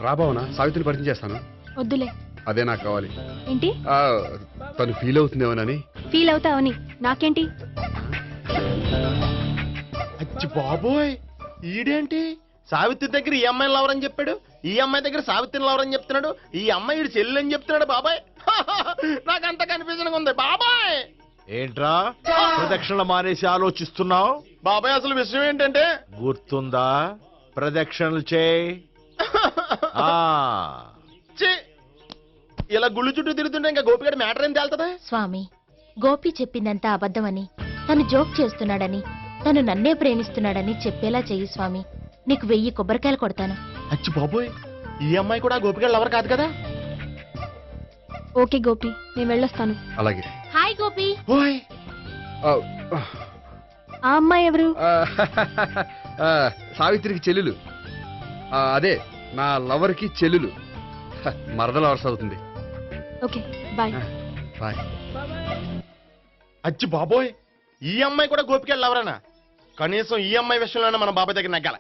రా భావన, సావిత్రిని పరిచయం చేస్తాను. వద్దులే. అదే నాకు కావాలి. ఏంటి? తను ఫీల్ అవుతుందేమోనని. ఫీల్ అవుతావని నాకేంటి? అచ్చి బాబోయ్, ఈడేంటి సావిత్రి దగ్గర ఈ అమ్మాయిని లవర్ అని చెప్పాడు, ఈ అమ్మాయి దగ్గర సావిత్రిని లవర్ అని చెప్తున్నాడు, ఈ అమ్మాయి ఈడు చెల్లి అని చెప్తున్నాడు. బాబాయ్, నాకంత కన్ఫ్యూజన్ ఉంది బాబాయ్. ఏంట్రా ప్రదక్షిణ మానేసి ఆలోచిస్తున్నావు? బాబాయ్, అసలు విషయం ఏంటంటే గుర్తుందా? ప్రదక్షిణలు చేయి. ఇలా గుళ్ళు చుట్టూ తిరుగుతుంటే ఇంకా గోపిగడ మ్యాటర్ ఏం తేలుతుందా? స్వామి, గోపి చెప్పిందంతా అబద్ధమని, తను జోక్ చేస్తున్నాడని, తను నన్నే ప్రేమిస్తున్నాడని చెప్పేలా చెయ్యి స్వామి. నీకు 1000 కొబ్బరికాయలు కొడతాను. అచ్చి బాబోయ్, ఈ అమ్మాయి కూడా గోపిగడ లవర్ కాదు కదా? ఓకే గోపి, నేను వెళ్ళొస్తాను. అలాగే. హాయ్ గోపి. ఆ అమ్మాయి ఎవరు? సావిత్రికి చెల్లెలు. అదే నా లవర్ కి చెల్లెలు. మరద లవర్స్ అవుతుంది. Okay, bye. బాయ్. అచ్చి బాబోయ్, ఈ అమ్మాయి కూడా గోపిగడ లవరేనా? కనీసం ఈ అమ్మాయి విషయంలోనే మన బాబాయ్ దగ్గర నగ్గాల.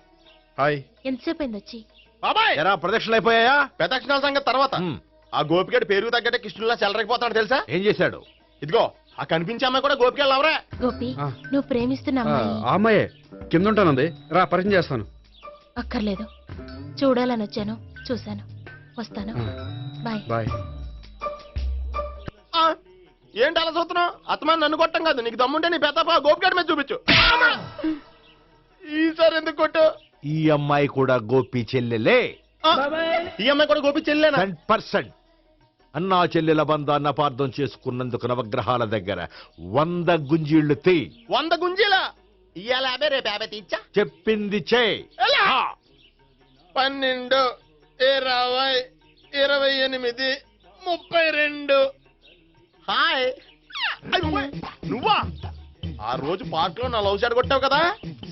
హాయ్. ఎంతసేపు అయింది వచ్చి? బాబాయ్, ఎరా ప్రదక్షిణలు అయిపోయాయా? ప్రదక్షిణాల సంగతి తర్వాత. ఆ గోపిగడ పేరు తగ్గట్టే కృష్ణులా చెలరైపోతాడు తెలుసా? ఏం చేశాడు? ఇదిగో ఆ కనిపించే అమ్మాయి కూడా గోపిగడ లవరే. గోపి, నువ్వు ప్రేమిస్తున్న అమ్మాయి ఆ అమ్మాయే కింద ఉంటానంది. రా, పరిచయం చేస్తాను. అక్కర్లేదు, చూడాలని వచ్చాను, చూశాను, వస్తాను. బాయ్. బాయ్. ఏంటి అలా చూస్తున్నావు? అత్తమాని నన్ను కొట్టం కాదు, నీకు దమ్ముంటే నీ పెద్ద గోపిగడ మీద చూపించు. ఈసారి ఎందుకు కొట్టు? ఈ అమ్మాయి కూడా గోపి చెల్లెలే. ఈ అమ్మాయి కూడా గోపి చెల్లెనా? 100%. అన్నా చెల్లెల బంధాన్ని అపార్థం చేసుకున్నందుకు నవగ్రహాల దగ్గర 100 గుంజీళ్లు తీ. 100 గుంజీలా? ఇవాళ 50 రేపు 50 తీచ్చా. చెప్పింది చే. 12, 20, 28, 32. హాయ్. నువ్వా? ఆ రోజు పార్క్ లో నా లవ్ షాట్ కొట్టావు కదా,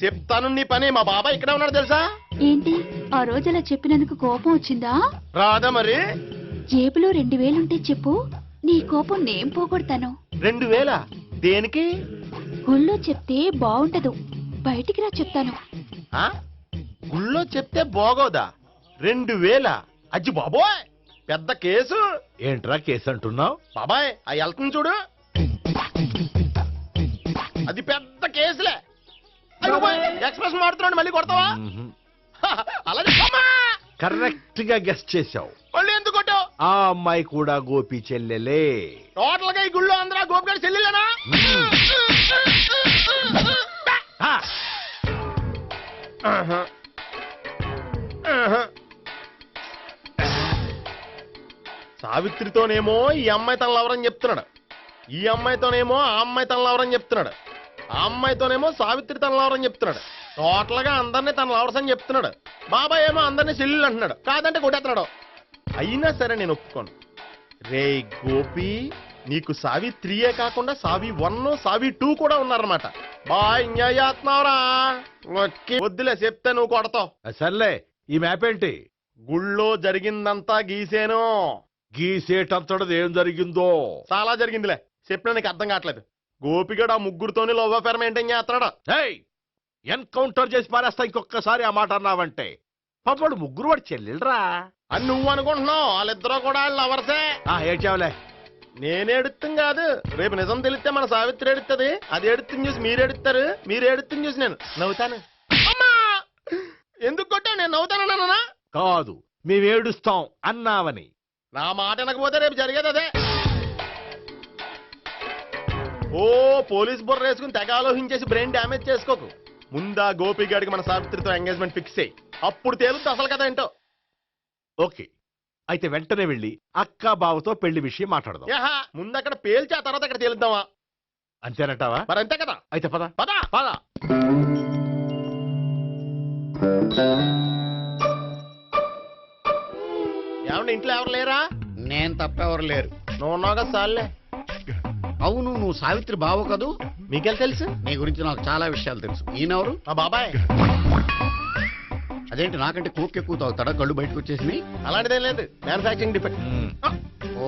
చెప్తాను నీ పని. మా బాబాయ్ ఇక్కడే ఉన్నాడు తెలుసా? ఏంటి ఆ రోజు అలా చెప్పినందుకు కోపం వచ్చిందా? రాదా మరి? జేబులో 2000 ఉంటే చెప్పు, నీ కోపం నేను పోగొడతాను. 2000? దేనికి? గుళ్ళో చెప్తే బాగుంటదు, బయటికి రా చెప్తాను. ఆ? గుళ్ళో చెప్తే బాగోదా? 2000? అజ్జి బాబోయ్, పెద్ద కేసు. ఏంట్రా కేసు అంటున్నావు? బాబాయ్ ఆ వెళ్తుంది చూడు, అది పెద్ద కేసులే. ఎక్స్ప్రెస్ మాడుతున్నాడు, మళ్ళీ కొడతావా? అలాగే కరెక్ట్ గా గెస్ట్ చేశావు. మళ్ళీ ఎందుకు కొట్టావు? ఆ అమ్మాయి కూడా గోపి చెల్లెలే. టోటల్ గా ఈ గుళ్ళో అందరూ గోపిగాడి చెల్లెలేనా? సావిత్రితోనేమో ఈ అమ్మాయి తన లవరని చెప్తున్నాడు, ఈ అమ్మాయితోనేమో ఆ అమ్మాయి తన లవరని చెప్తున్నాడు, ఆ అమ్మాయితోనేమో సావిత్రి తన లవరని చెప్తున్నాడు. టోటల్ గా అందరినీ తన లవర్స్ అని చెప్తున్నాడు. బాబాయ్ ఏమో అందరినీ చెల్లెలు అంటున్నాడు, కాదంటే కొట్టేస్తున్నాడు. అయినా సరే నేను ఒప్పుకోను. రే గోపి, నీకు సావిత్రియే కాకుండా సావి 1, సావి 2 కూడా ఉన్నారన్నమాట. బా ఎంజాయ్ చేస్తున్నావురా. వద్దులే, చెప్తే నువ్వు కొడతావు. సర్లే, ఈ మ్యాప్ ఏంటి? గుళ్ళో జరిగిందంతా గీసేను. గీసేటంతటది ఏం జరిగిందో? చాలా జరిగిందిలే, చెప్పినా నీకు అర్థం కావట్లేదు. గోపిగడు ఆ ముగ్గురుతోని లవ్ అఫేర్ మెయింటైన్ చేస్తున్నాడు. ఎన్కౌంటర్ చేసి పారేస్తా ఇంకొకసారి ఆ మాట అన్నావంటే. పాపడు ముగ్గురు వాడు చెల్లెలరా అని నువ్వు అనుకుంటున్నావు, వాళ్ళిద్దరూ కూడా లవర్సే. ఏడ్చావులే. నేనే ఎడుతుంది కాదు, రేపు నిజం తెలిస్తే మన సావిత్రి ఎడుతుంది. అది ఎడుతుంది చూసి మీరు ఎడుతారు, మీరు ఎడుతుంది చూసి నేను నవ్వుతాను. అమ్మా, ఎందుకు కొట్టా? నేను నవ్వుతానన్నా? కాదు, మేమేడుస్తాం అన్నావని. నా మాట వినకపోతే రేపు జరిగేది అదే. ఓ పోలీస్ బుర్ర వేసుకుని తెగ ఆలోచించేసి బ్రెయిన్ డ్యామేజ్ చేసుకోకు. ముందా గోపిగాడికి మన సావిత్రితో ఎంగేజ్మెంట్ ఫిక్స్ అయ్యి, అప్పుడు తేలుతుంది అసలు కదా ఏంటో. ఓకే, అయితే వెంటనే వెళ్ళి అక్క బావతో పెళ్లి విషయం మాట్లాడదాం. ముందు అక్కడ పేల్చి ఆ తర్వాత అక్కడ తేలుద్దామా? అంతేనంటావా? మరి అంతే కదా. అయితే పద పద పద. ఏమండి, ఇంట్లో ఎవరు లేరా? నేను తప్పెవరు లేరు. నువ్వు ఉన్నావు కదా సార్లే. అవును, నువ్వు సావిత్రి బావ కదూ? మీకెళ్ళి తెలుసు? నీ గురించి నాకు చాలా విషయాలు తెలుసు. ఈయనెవరు? మా బాబాయ్. అదేంటి, నాకంటే కోక్ ఎక్కువ తాగుతాడా? కళ్ళు బయటకు వచ్చేసి? అలాంటిదేం లేదు, మ్యానుఫాక్చరింగ్ డిఫెక్ట్. ఓ,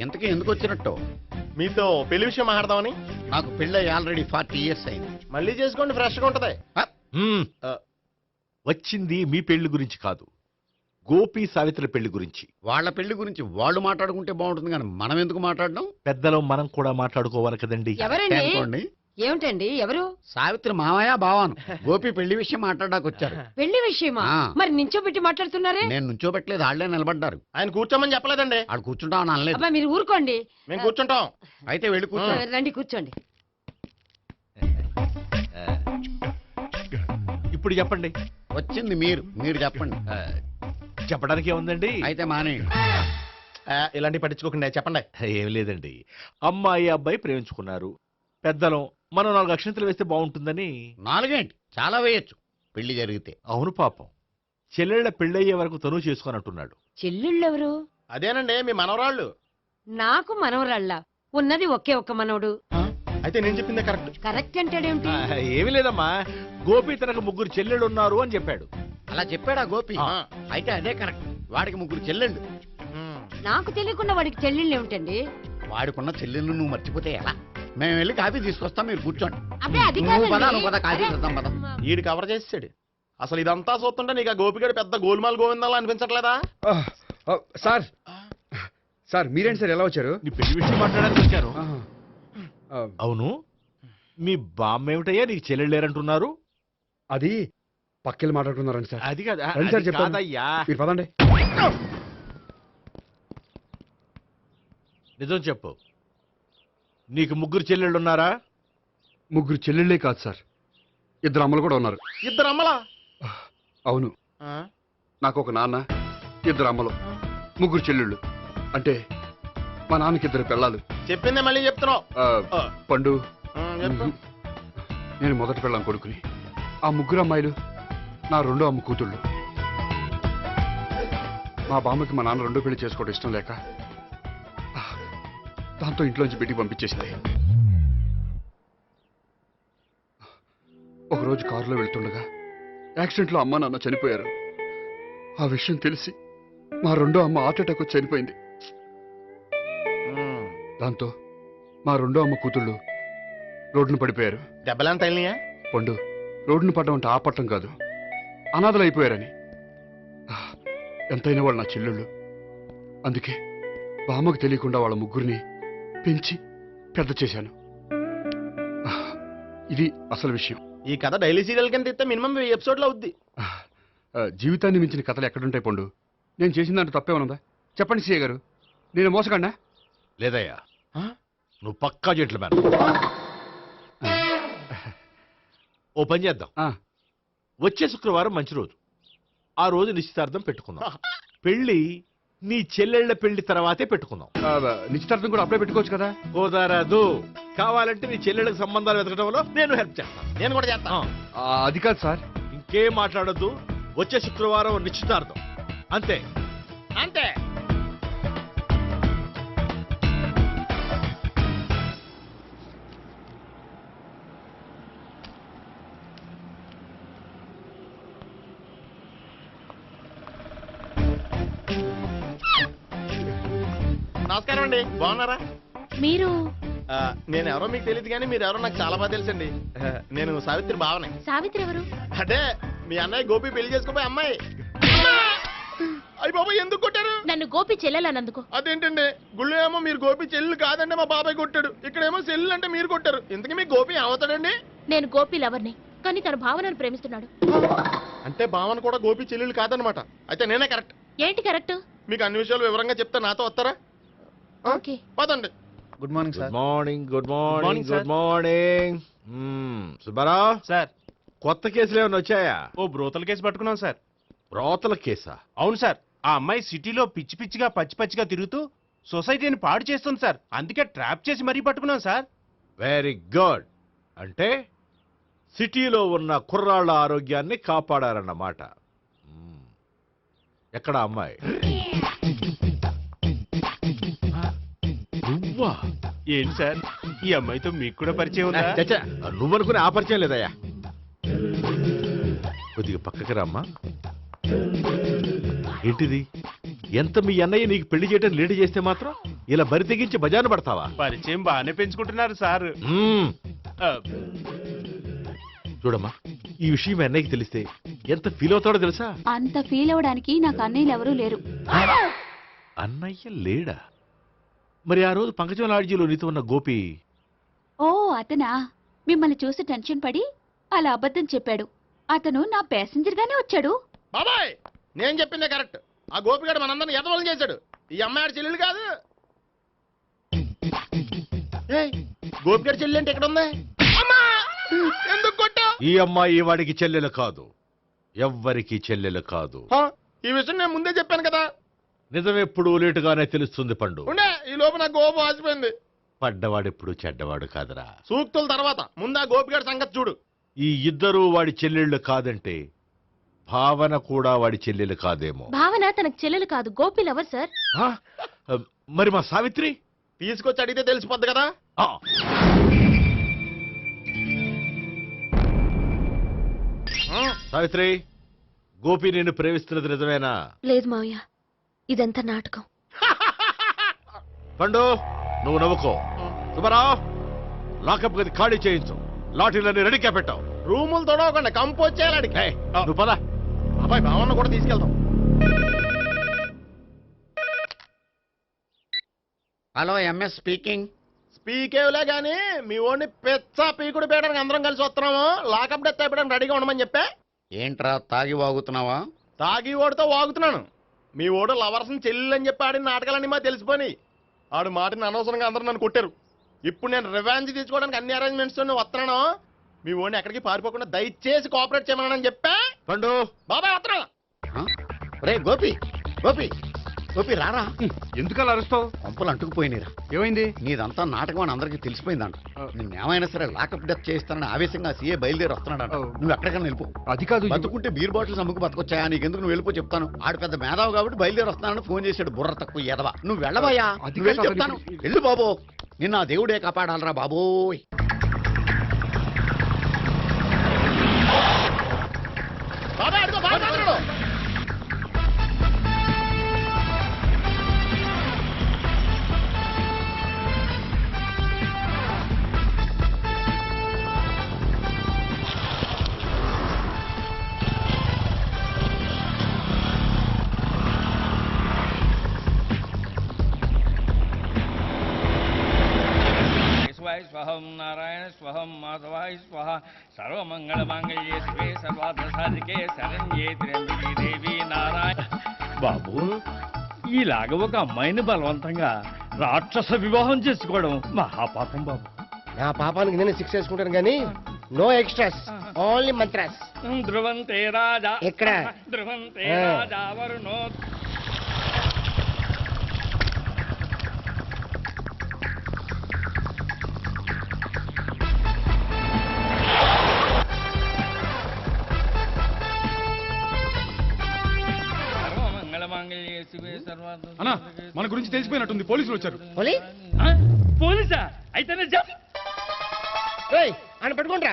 ఇంతకీ ఎందుకు వచ్చినట్టు? మీతో పెళ్లి విషయం మాట్లాడదామని. నాకు పెళ్ళి ఆల్రెడీ 40 years అయింది. మళ్ళీ చేసుకోండి, ఫ్రెష్ గా ఉంటది. వచ్చింది మీ పెళ్లి గురించి కాదు, గోపి సావిత్రి పెళ్లి గురించి. వాళ్ళ పెళ్లి గురించి వాళ్ళు మాట్లాడుకుంటే బాగుంటుంది, కానీ మనం ఎందుకు మాట్లాడడం? పెద్దలో మనం కూడా మాట్లాడుకోవాలి కదండి. ఎవరండి? ఏమిటండి? ఎవరు? సావిత్రి మామయ్య బావాను. గోపి పెళ్లి విషయం మాట్లాడడానికి వచ్చారు. పెళ్లి విషయమా? మరి నించోబెట్టి మాట్లాడుతున్నారే? నేను నుంచోబెట్టలేదు, వాళ్ళే నిలబడ్డారు. ఆయన కూర్చోమని చెప్పలేదండి. ఆడు కూర్చుంటామని అనలేదు. అబ్బా మీరు ఊరుకోండి. మేము కూర్చుంటాం. అయితే వెళ్ళి కూర్చోండి. రండి కూర్చోండి. ఇప్పుడు చెప్పండి. వచ్చింది మీరు చెప్పండి. చెప్పడానికి ఏముందండి? అయితే మానేయండి. ఇలాంటి పట్టించుకోకుండా చెప్పండి. ఏం లేదండి, అమ్మాయి అబ్బాయి ప్రేమించుకున్నారు. పెద్దలం మనం 4 అక్షంతలు వేస్తే బాగుంటుందని. 4 ఏంటి, చాలా వేయచ్చు పెళ్లి జరిగితే. అవును పాపం, చెల్లెళ్ళ పెళ్ళయ్యే వరకు తను చేసుకున్నట్టున్నాడు. చెల్లెళ్ళెవరు? అదేనండి మీ మనవరాళ్ళు. నాకు మనవరాళ్ళ? ఉన్నది ఒకే ఒక్క మనవడు. అయితే నేను చెప్పిందే కరెక్ట్. కరెక్ట్ అంటాడేమిటి? ఏమీ లేదమ్మా, గోపి తనకు 3 చెల్లెళ్ళు ఉన్నారు అని చెప్పాడు. అలా చెప్పాడా గోపి? అయితే అదే కరెక్ట్. వాడికి 3 చెల్లెళ్ళు. నాకు తెలియకుండా వాడికి చెల్లెళ్ళు ఏమిటండి? వాడికున్న చెల్లెళ్ళు నువ్వు మర్చిపోతే ఎలా? మేము వెళ్ళి కాఫీ తీసుకొస్తాం, మీరు కూర్చోండి. అబ్బే అది కాఫీ చేద్దాం పద. ఈడు కవర్ చేసాడు. అసలు ఇదంతా చూస్తుంటే నీకు ఆ గోపిగడు పెద్ద గోల్మాల్ గోవిందాలు అనిపించట్లేదా? సార్ సార్ మీరేంటి సార్, ఎలా వచ్చారు? నీ పెళ్లి విషయం మాట్లాడడానికి వచ్చాను. అవును, మీ బామ్మ ఏమిటయ్యా నీకు చెల్లెళ్ళు లేరంటున్నారు? అది పక్కెళ్ళి మాట్లాడుకున్నారండి సార్. అది కాదు సార్, చెప్పండి. మీరు పదండి. నిజం చెప్పు, నీకు 3 చెల్లెళ్ళు ఉన్నారా? 3 చెల్లెళ్ళే కాదు సార్, 2 అమ్మలు కూడా ఉన్నారు. 2 అమ్మలా? అవును, నాకు ఒక నాన్న, 2 అమ్మలు, 3 చెల్లెళ్ళు. అంటే మా నాన్నకి 2 పిల్లలు. చెప్పిందే మళ్ళీ చెప్తున్నావు. పండు, నేను మొదటి పెళ్ళాం కొడుకుని. ఆ 3 అమ్మాయిలు నా 2వ అమ్మ కూతుళ్ళు. మా బామ్మకి మా నాన్న 2వ పెళ్లి చేసుకోవడం ఇష్టం లేక దాంతో ఇంట్లోంచి బిడ్డికి పంపించేసింది. ఒకరోజు కారులో వెళ్తుండగా యాక్సిడెంట్లో అమ్మ నాన్న చనిపోయారు. ఆ విషయం తెలిసి మా 2వ అమ్మ హార్ట్ అటాక్ వచ్చి చనిపోయింది. దాంతో మా 2వ అమ్మ కూతుళ్ళు రోడ్డును పడిపోయారు. దెబ్బలంత తగిలినాయా? పండు, రోడ్డును పడ్డం అంటే ఆపట్టం కాదు, అనాథలు అయిపోయారని. ఎంతైనా వాళ్ళు నా చెల్లెళ్ళు. అందుకే బామ్మకు తెలియకుండా వాళ్ళ 3 పెంచి పెద్ద చేశాను. ఇది అసలు విషయం. ఈ కథ డైలీ సీరియల్ కింద ఇస్తే మినిమం 1000 ఎపిసోడ్లు అవుద్ది. జీవితాన్ని మించిన కథలు ఎక్కడుంటాయి పండు? నేను చేసిన దాంట్లో తప్పేమనుందా? చెప్పండి సీఏ గారు, నేను మోసగండా? లేదయ్యా, నువ్వు పక్కా జెంట్లమ్యాన్. ఓ పని చేద్దాం. వచ్చే శుక్రవారం మంచి రోజు. ఆ రోజు నిశ్చితార్థం పెట్టుకుందాం. పెళ్లి నీ చెల్లెళ్ల పెళ్లి తర్వాతే పెట్టుకుందాం. నిశ్చితార్థం కూడా అప్పుడే పెట్టుకోవచ్చు కదా? కుదరదు. కావాలంటే నీ చెల్లెళ్ళకి సంబంధాలు వెతకడంలో నేను హెల్ప్ చేస్తాను. నేను కూడా చేస్తాను. అది కాదు సార్. ఇంకేం మాట్లాడొద్దు. వచ్చే శుక్రవారం నిశ్చితార్థం. అంతే అంతే. నమస్కారం అండి, బాగున్నారా? మీరు నేను ఎవరో మీకు తెలియదు కానీ మీరు ఎవరో నాకు చాలా బాగా తెలుసండి. నేను సావిత్రి బావనే. సావిత్రి ఎవరు? అంటే మీ అన్నయ్య గోపి పెళ్లి చేసుకోపోయి అమ్మాయి. అయ్యి బాబాయ్, ఎందుకు కొట్టారు? నన్ను గోపి చెల్లెలన్నందుకు. అదేంటండి, గుళ్ళు ఏమో మీరు గోపి చెల్లు కాదండి మా బాబాయ్ కొట్టాడు, ఇక్కడేమో చెల్లు అంటే మీరు కొట్టారు. ఇంతకీ మీ గోపి ఏమవుతాడండి? నేను గోపి లవర్ని, కానీ తన భావనను ప్రేమిస్తున్నాడు. అంటే భావన కూడా గోపి చెల్లెలు కాదనమాట. అయితే నేనే కరెక్ట్. ఏంటి కరెక్ట్? మీకు అన్ని విషయాలు వివరంగా చెప్తే నాతో వస్తారా? ఓకే, పదండి. Good morning sir. Good morning. Good morning. Subbarao sir, కొత్త కేసులు ఏమైనా వచ్చాయా? ఓ బ్రోతల కేసు పట్టుకున్నాం సార్. బ్రోతల కేసా? అవును సార్, ఆ అమ్మాయి సిటీలో పిచ్చి పిచ్చిగా పచ్చి పచ్చిగా తిరుగుతూ సొసైటీని పాడు చేస్తుంది సార్. అందుకే ట్రాప్ చేసి మరీ పట్టుకున్నాం సార్. Very good. అంటే సిటీలో ఉన్న కుర్రాళ్ళ ఆరోగ్యాన్ని కాపాడారన్నమాట. ఎక్కడ అమ్మాయి? నువ్వా? ఏంటి సార్, ఈ అమ్మాయితో మీకు కూడా పరిచయం ఉందా? నువ్వనుకునే ఆ పరిచయం లేదయ్యా. కొద్దిగా పక్కకి రామ్మా. ఏంటిది? ఎంత మీ అన్నయ్య నీకు పెళ్లి చేయడం లేట్ చేస్తే మాత్రం ఇలా బరి తెగించి బజారు పడతావా? పరిచయం బాగానే పెంచుకుంటున్నారు సార్. చూడమ్మా, ఈ విషయం మీ అన్నయ్యకి తెలిస్తే ఎంత ఫీల్ అవుతాడో తెలుసా? అంత ఫీల్ అవడానికి నాకు అన్నయ్యలు ఎవరూ లేరు. అన్నయ్య లేడా? మరి ఆ రోజు పంకజం లాడ్జీలో నీతో ఉన్న గోపి? ఓ అతనా? మిమ్మల్ని చూసి టెన్షన్ పడి అలా అబద్ధం చెప్పాడు. అతను నా ప్యాసింజర్ గానే వచ్చాడు. బాబాయ్, నేను చెప్పిందే కరెక్ట్. ఆ గోపిగాడు మనందరిని ఎదవలం చేశాడు. ఈ అమ్మాయి చెల్లెలు కాదు. గోపిగాడి చెల్లెలు అంటే ఎక్కడ ఉంది? ఎందుకు కొట్టా? ఈ అమ్మాయి వాడికి చెల్లెలు కాదు, ఎవ్వరికి చెల్లెలు కాదు. ఈ విషయం నేను ముందే చెప్పాను కదా. నిజమెప్పుడు లేటుగానే తెలుస్తుంది పండు. ఉండే, ఈ లోపు నా గోపు ఆసిపోయింది. పడ్డవాడెప్పుడు చెడ్డవాడు కాదురా. సూక్తుల తర్వాత ముందు ఆ గోపిగాడి సంగతి చూడు. ఈ ఇద్దరూ వాడి చెల్లెళ్ళు కాదంటే భావన కూడా వాడి చెల్లెలు కాదేమో. భావన తనకు చెల్లెలు కాదు, గోపి లవర్ సార్. మరి మా సావిత్రి? తీసుకొచ్చి అడిగితే తెలిసిపోద్ది కదా. సావిత్రి, గోపి నేను ప్రేమిస్తున్నది నిజమేనా? లేదు మావయ్య, ఇదంతా నాటకం. పండు, నువ్వు నవ్వుకో. సుబ్బారావు, లాకప్ గది ఖాళీ చేయించు. లాఠీలన్నీ రెడీగా పెట్టావు. రూములు తొడవకుండా కంపోజ్ చేయాలి. నువ్వు పద. అబ్బాయి భావన కూడా తీసుకెళ్తాం. Hello, MS speaking. స్పీకేవ్లే గానీ మీ ఓడిని పెచ్చ పీకుడు పేయడానికి అందరం కలిసి వస్తున్నాము. లాకప్ డెత్ అయిపోయడానికి రెడీగా ఉండమని చెప్పే. ఏంట్రా తాగి వాగుతున్నావా? తాగి ఓడితో వాగుతున్నాను. మీ ఓడు లవర్స్ని చెల్లెలని చెప్పి ఆడిన నాటకాలన్నీ మా తెలిసిపోయి ఆడు మాటని అనవసరంగా అందరూ నన్ను కొట్టారు. ఇప్పుడు నేను రివెంజ్ తీసుకోవడానికి అన్ని అరేంజ్మెంట్స్ వస్తున్నాను. మీ ఓడిని ఎక్కడికి పారిపోకుండా దయచేసి కోఆపరేట్ చేయమని చెప్పా. పండు బాబాయ్ వస్త్రం. రే గోపి గోపి గోపి రారా. ఎందుకు అలా అరుస్తావు? పంపులు అంటుకుపోయినరా. ఏమైంది? నీదంతా నాటకం అని అందరికీ తెలిసిపోయిందంట. నిన్నేమైనా సరే లాకప్ డెత్ చేయిస్తానని ఆవేశంగా సీఏ బయలుదేరి వస్తున్నాడంట. నువ్వు ఎక్కడికైనా వెళ్ళిపో. అది కాదు, బతుకుంటే బీర్ బాటిల్స్ అమ్ముకు బతకొచ్చాయా, నీకెందుకు నువ్వు వెళ్ళిపో చెప్తాను. ఆడు పెద్ద మేధావు కాబట్టి బయలుదేరి వస్తానని ఫోన్ చేశాడు. బుర్ర తక్కువ ఎదవా. నువ్వు వెళ్ళవయ్యా. నువ్వు వెళ్ళి చెప్తాను. వెళ్ళు బాబో. నిన్న ఆ దేవుడే కాపాడాలరా బాబోయ్. బాబాయ్ అడుగు బాబాయ్ అడుగు. స్వహం నారాయణ స్వహం మాధవాయ స్వహ సర్వమంగళ మాంగళ్యే శివే సర్వార్థ సాధికే శరణ్యే త్ర్యంబకే దేవి నారాయణ. బాబు, ఇలాగ ఒక అమ్మాయిని బలవంతంగా రాక్షస వివాహం చేసుకోవడం మహాపాపం బాబు. నా పాపానికి నేను శిక్ష వేసుకుంటాను కానీ నో ఎక్స్ట్రాస్, ఓన్లీ మంత్రాస్. ధ్రువంతే రాజా ఎక్కడ? ధ్రువంతే రాజా వరుణో. అన్నా, మన గురించి తెలిసిపోయినట్టుంది. పోలీసులు వచ్చారు. పోలీసా? అయితేనే చెప్పు. ఆయన పట్టుకుంటా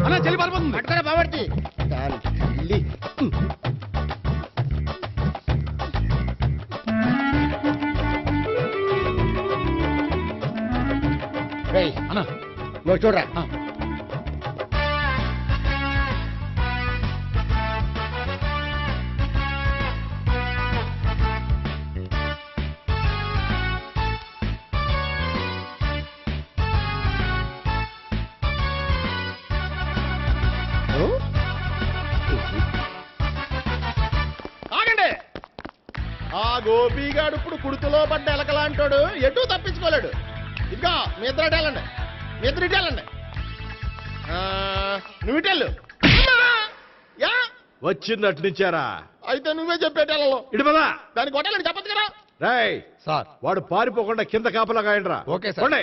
అన్నా, చెల్లి పారిపోతుంది. పట్టుకురా బాబర్తి. అన్నా నువ్వు చూడరా. ఆగండి. ఆ గోపిగాడు ఇప్పుడు కుడుతులో పడ్డ ఎలకలాంటాడు, ఎటు తప్పించుకోలేడు. ఇదిగా మీ ఇద్దరు ఇటు వెళ్ళండి, మీ ఇద్దరు ఇటు వెళ్ళండి. నువ్వు ఇటు వెళ్ళు. వచ్చింది అటు నుంచారా? అయితే నువ్వే చెప్పేటెళ్ళలో ఇటు పదా. దానికి కొట్టాలని చెప్పచ్చు కదా. రాయ్ సార్, వాడు పారిపోకుండా కింద కాపలా కాయండిరా. Okay sir.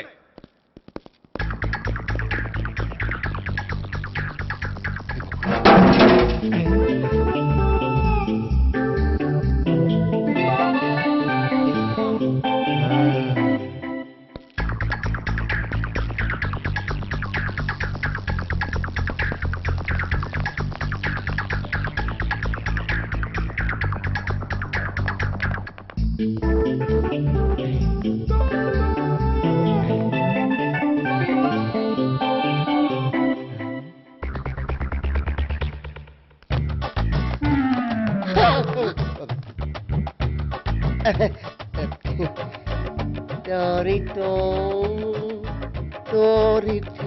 Torito, Torito.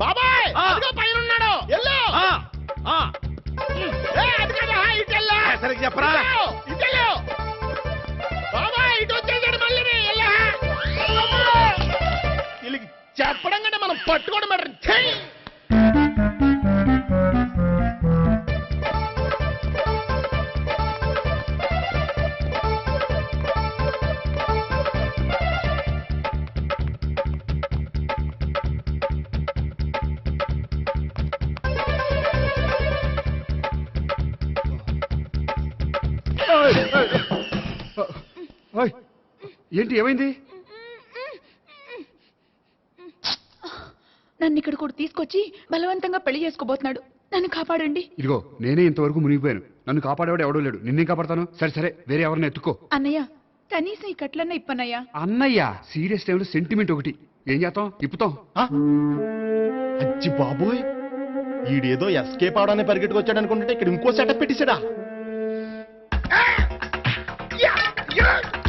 బాబాయ్ పైన ఉన్నాడు. సరిగ్గా చెప్పరా? బాబాయ్ ఇటు వచ్చేసాడు మళ్ళీ. వీళ్ళకి చెప్పడం కంటే మనం పట్టుకోవడం బెటర్. ఏంటి, ఏమైంది? నన్ను ఇక్కడ కూడా తీసుకొచ్చి బలవంతంగా పెళ్లి చేసుకోబోతున్నాడు. నన్ను కాపాడండి. ఇదిగో నేనే ఇంతవరకు మునిగిపోయాను. నన్ను కాపాడేవాడు ఎవడో లేడు. నిన్నే కాపాడతాను. సరే సరే, వేరే ఎవరిని ఎత్తుకో. అన్నయ్య, కనీసం ఈ కట్లన్నా ఇప్పన్నయ్యా. అన్నయ్య సీరియస్ టైంలో సెంటిమెంట్ ఒకటి. ఏం చేస్తాం? ఇప్పుతాం. అజ్జి బాబోయ్, ఈడేదో ఎస్కేప్ అవడానికి పరిగెట్టుకొచ్చాడు అనుకుంటే ఇక్కడ ఇంకో సెటప్ పెట్టేశాడా?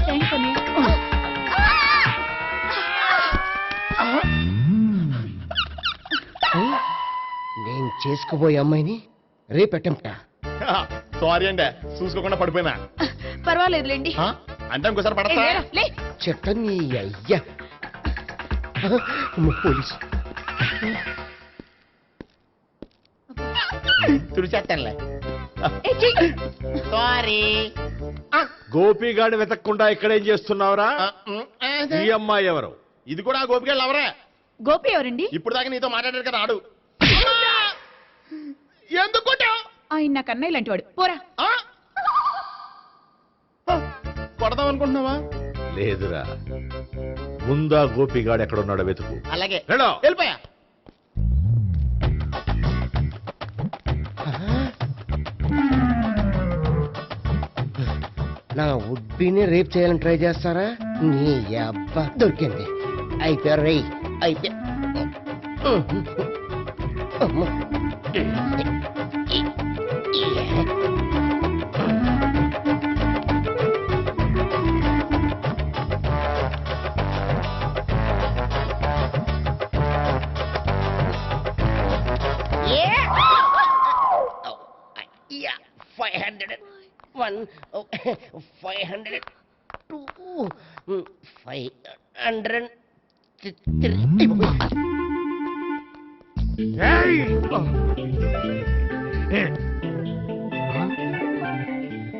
థ్యాంక్స్ అన్నయ్య. నేను చేసుకోబోయే అమ్మాయిని రేపెట్టంటా. సారీ అండి, చూసుకోకుండా పడిపోయినా. పర్వాలేదులేండి. అంటే ఇంకోసారి పడతా చెట్ట నీ అయ్యా. పోలీసు తుడిచేస్తానులే. సారీ. గోపిగాడు వెతకకుండా ఇక్కడేం చేస్తున్నావురా? ఈ అమ్మాయి ఎవరు? ఇది కూడా గోపిగాళ్ళు ఎవరా? గోపి ఎవరండి? ఇప్పుడు దాకా నీతో మాట్లాడారు కదా, ఆడు. ఎందుకు ఆయన నాకు అన్నయ్య లాంటి వాడు. పోరా. కొడదాం అనుకుంటున్నావా? లేదురా, ముందా గోపిగాడు ఎక్కడున్నాడో వెతుకు. అలాగే వెళ్ళో. వెళ్ళిపోయా. నా ఉడ్బీని రేప్ చేయాలని ట్రై చేస్తారా? నీ అబ్బా దొరికింది. అయిపోయారు రే, అయిపోయా.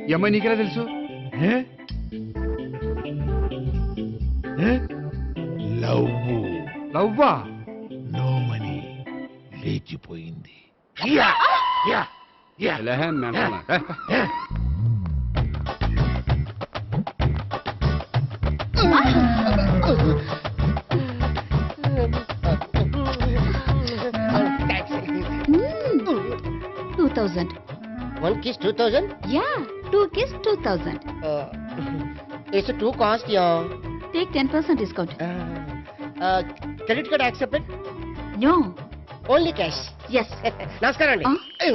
ఈ అమ్మాయి నీకెలా తెలుసు? లవ్వా? నో మనీ, లేచిపోయింది. One kiss 2000? Yeah, 2 kiss 2000. It's too cost, yeah. Take 10% discount. Credit card accepted? No. Only cash. Yes. నమస్కారం అండి. Hey.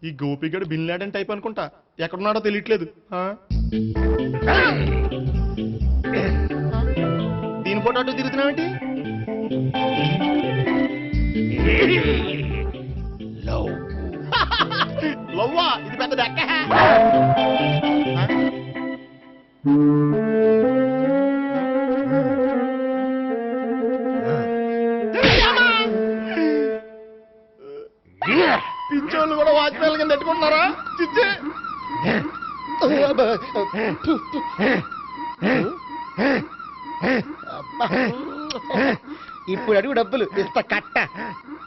ఈ గోపిగడు బిన్ లాడెన్ టైప్ అనుకుంటా. ఎక్కడున్నాడో తెలియట్లేదు. దీని ఫోటో అటు తిరుగుతున్నావేంటి? లవ్వా? ఇది పెద్ద డెక్క. పింఛోళ్ళు కూడా వాచ్మెన్ కింద పెట్టుకుంటున్నారా? చిచ్చే. ఇప్పుడు అడుగు డబ్బులు ఇస్తా కట్ట.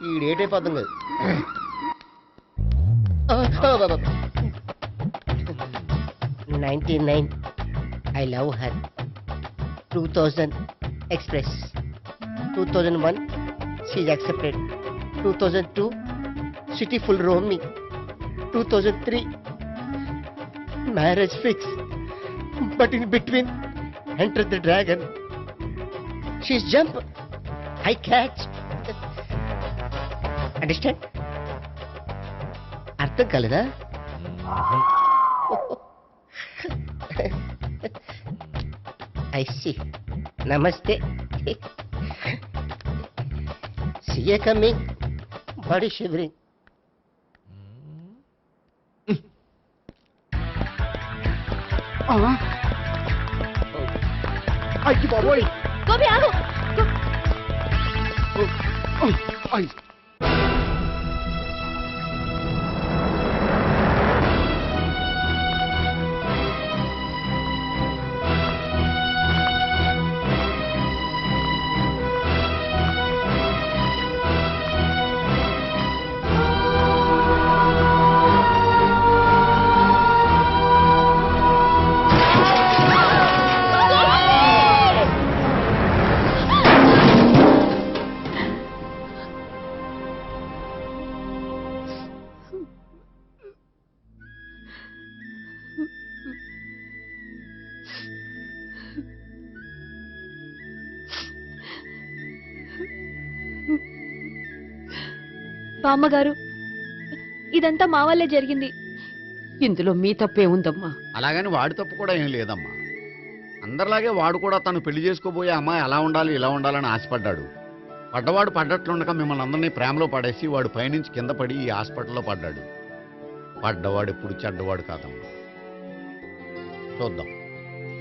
ఈ డేట్ అయిపోతుంది కదా. 99 I love her. 2000 express. 2001 she's accepted. 2002 city full roaming. 2003 marriage fix. But in between entered the dragon. She's jump, I catch. Understand? అర్థం కాలేదా? I see. Namaste. See you coming. Body shivering. అయ్యి బాబోయ్. గోపి ఆగు. బామ్మగారు ఇదంతా మా వల్లే జరిగింది. ఇందులో మీ తప్పే ఉందమ్మా. అలాగని వాడి తప్పు కూడా ఏం లేదమ్మా. అందరిలాగే వాడు కూడా తను పెళ్లి చేసుకోబోయే అమ్మాయి అలా ఉండాలి ఇలా ఉండాలని ఆశపడ్డాడు. పడ్డవాడు పడ్డట్లుండక మిమ్మల్ని అందరినీ ప్రేమలో పడేసి వాడు పైనుంచి కింద పడి ఈ హాస్పిటల్లో పడ్డాడు. పడ్డవాడు ఎప్పుడు చెడ్డవాడు కాదమ్మా. చూద్దాం,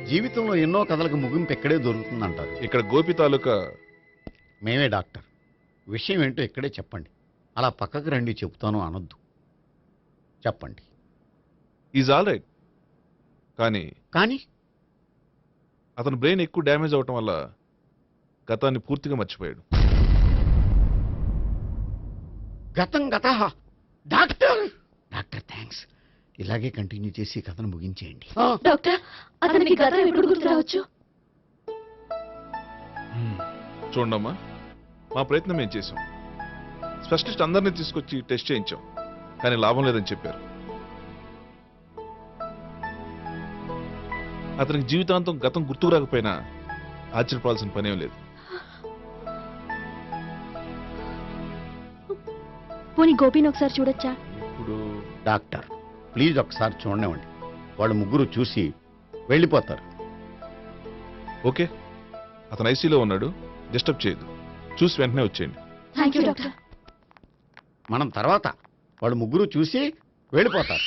జీవితంలో ఎన్నో కథలకు ముగింపు ఎక్కడే దొరుకుతుందంటారు. ఇక్కడ గోపి తాలూకా మేమే డాక్టర్. విషయం ఏంటో ఇక్కడే చెప్పండి. అలా పక్కకు రండి చెప్తాను అనొద్దు. చెప్పండి. Is all right. కానీ అతని బ్రెయిన్ ఎక్కువ డ్యామేజ్ అవటం వల్ల గతాన్ని పూర్తిగా మర్చిపోయాడు. గతం గత డాక్టర్ డాక్టర్ థ్యాంక్స్. ఇలాగే కంటిన్యూ చేసి కథను ముగించేయండి. డాక్టర్ అతనికి గతం ఎప్పుడు గుర్తు రావచ్చు? చూడమ్మా, మా ప్రయత్నం మేము చేసాం. స్పెషలిస్ట్ అందరినీ తీసుకొచ్చి టెస్ట్ చేయించాం, కానీ లాభం లేదని చెప్పారు. అతనికి జీవితాంతం గతం గుర్తుకు రాకపోయినా ఆశ్చర్యపడాల్సిన పనేం లేదు. పోనీ గోపిని ఒకసారి చూడొచ్చా? ఇప్పుడు డాక్టర్ ప్లీజ్ ఒకసారి చూడనివ్వండి. వాళ్ళు ముగ్గురు చూసి వెళ్ళిపోతారు. ఓకే, అతను ఐసీలో ఉన్నాడు, డిస్టర్బ్ చేయదు. చూసి వెంటనే వచ్చేయండి. Thank you doctor. మనం తర్వాత వాళ్ళు ముగ్గురు చూసి వెళ్ళిపోతారు.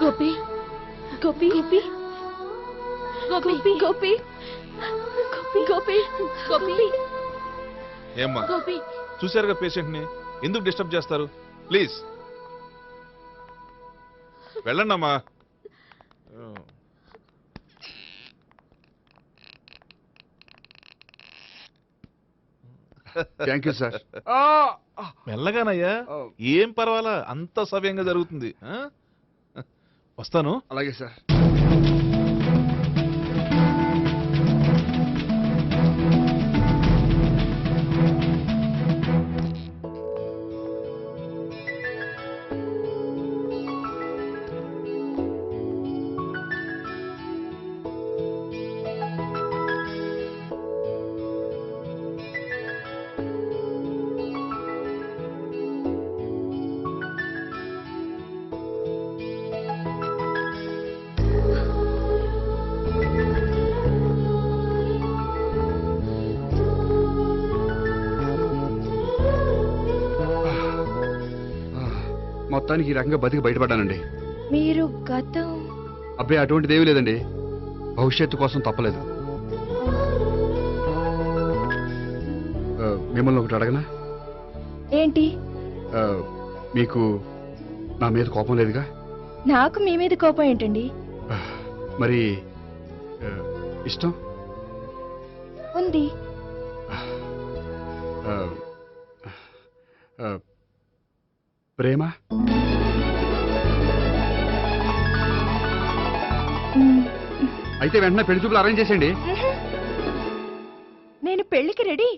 గోపి గోపి గోపి గోపి గోపి గోపి గోపి ఏమ్మా, గోపి చూశారుగా పేషెంట్ ని, ఎందుకు డిస్టర్బ్ చేస్తారు? ప్లీజ్ వెళ్ళండి అమ్మా. Thank you sir. మెల్లగానయ్యా, ఏం పర్వాలా, అంత సవ్యంగా జరుగుతుంది. వస్తాను. అలాగే సార్. మొత్తానికి ఈ రకంగా బతికి బయటపడ్డానండి. మీరు గతం అబ్బాయి అటువంటిది ఏమీ లేదండి. భవిష్యత్తు కోసం తప్పలేదు. మిమ్మల్ని ఒకటి అడగనా? ఏంటి? మీకు నా మీద కోపం లేదుగా? నాకు మీ మీద కోపం ఏంటండి? మరి ఇష్టం ఉంది. ప్రేమ అయితే వెంటనే పెళ్లి చూపులు అరేంజ్ చేసేయండి. నేను పెళ్లికి రెడీ.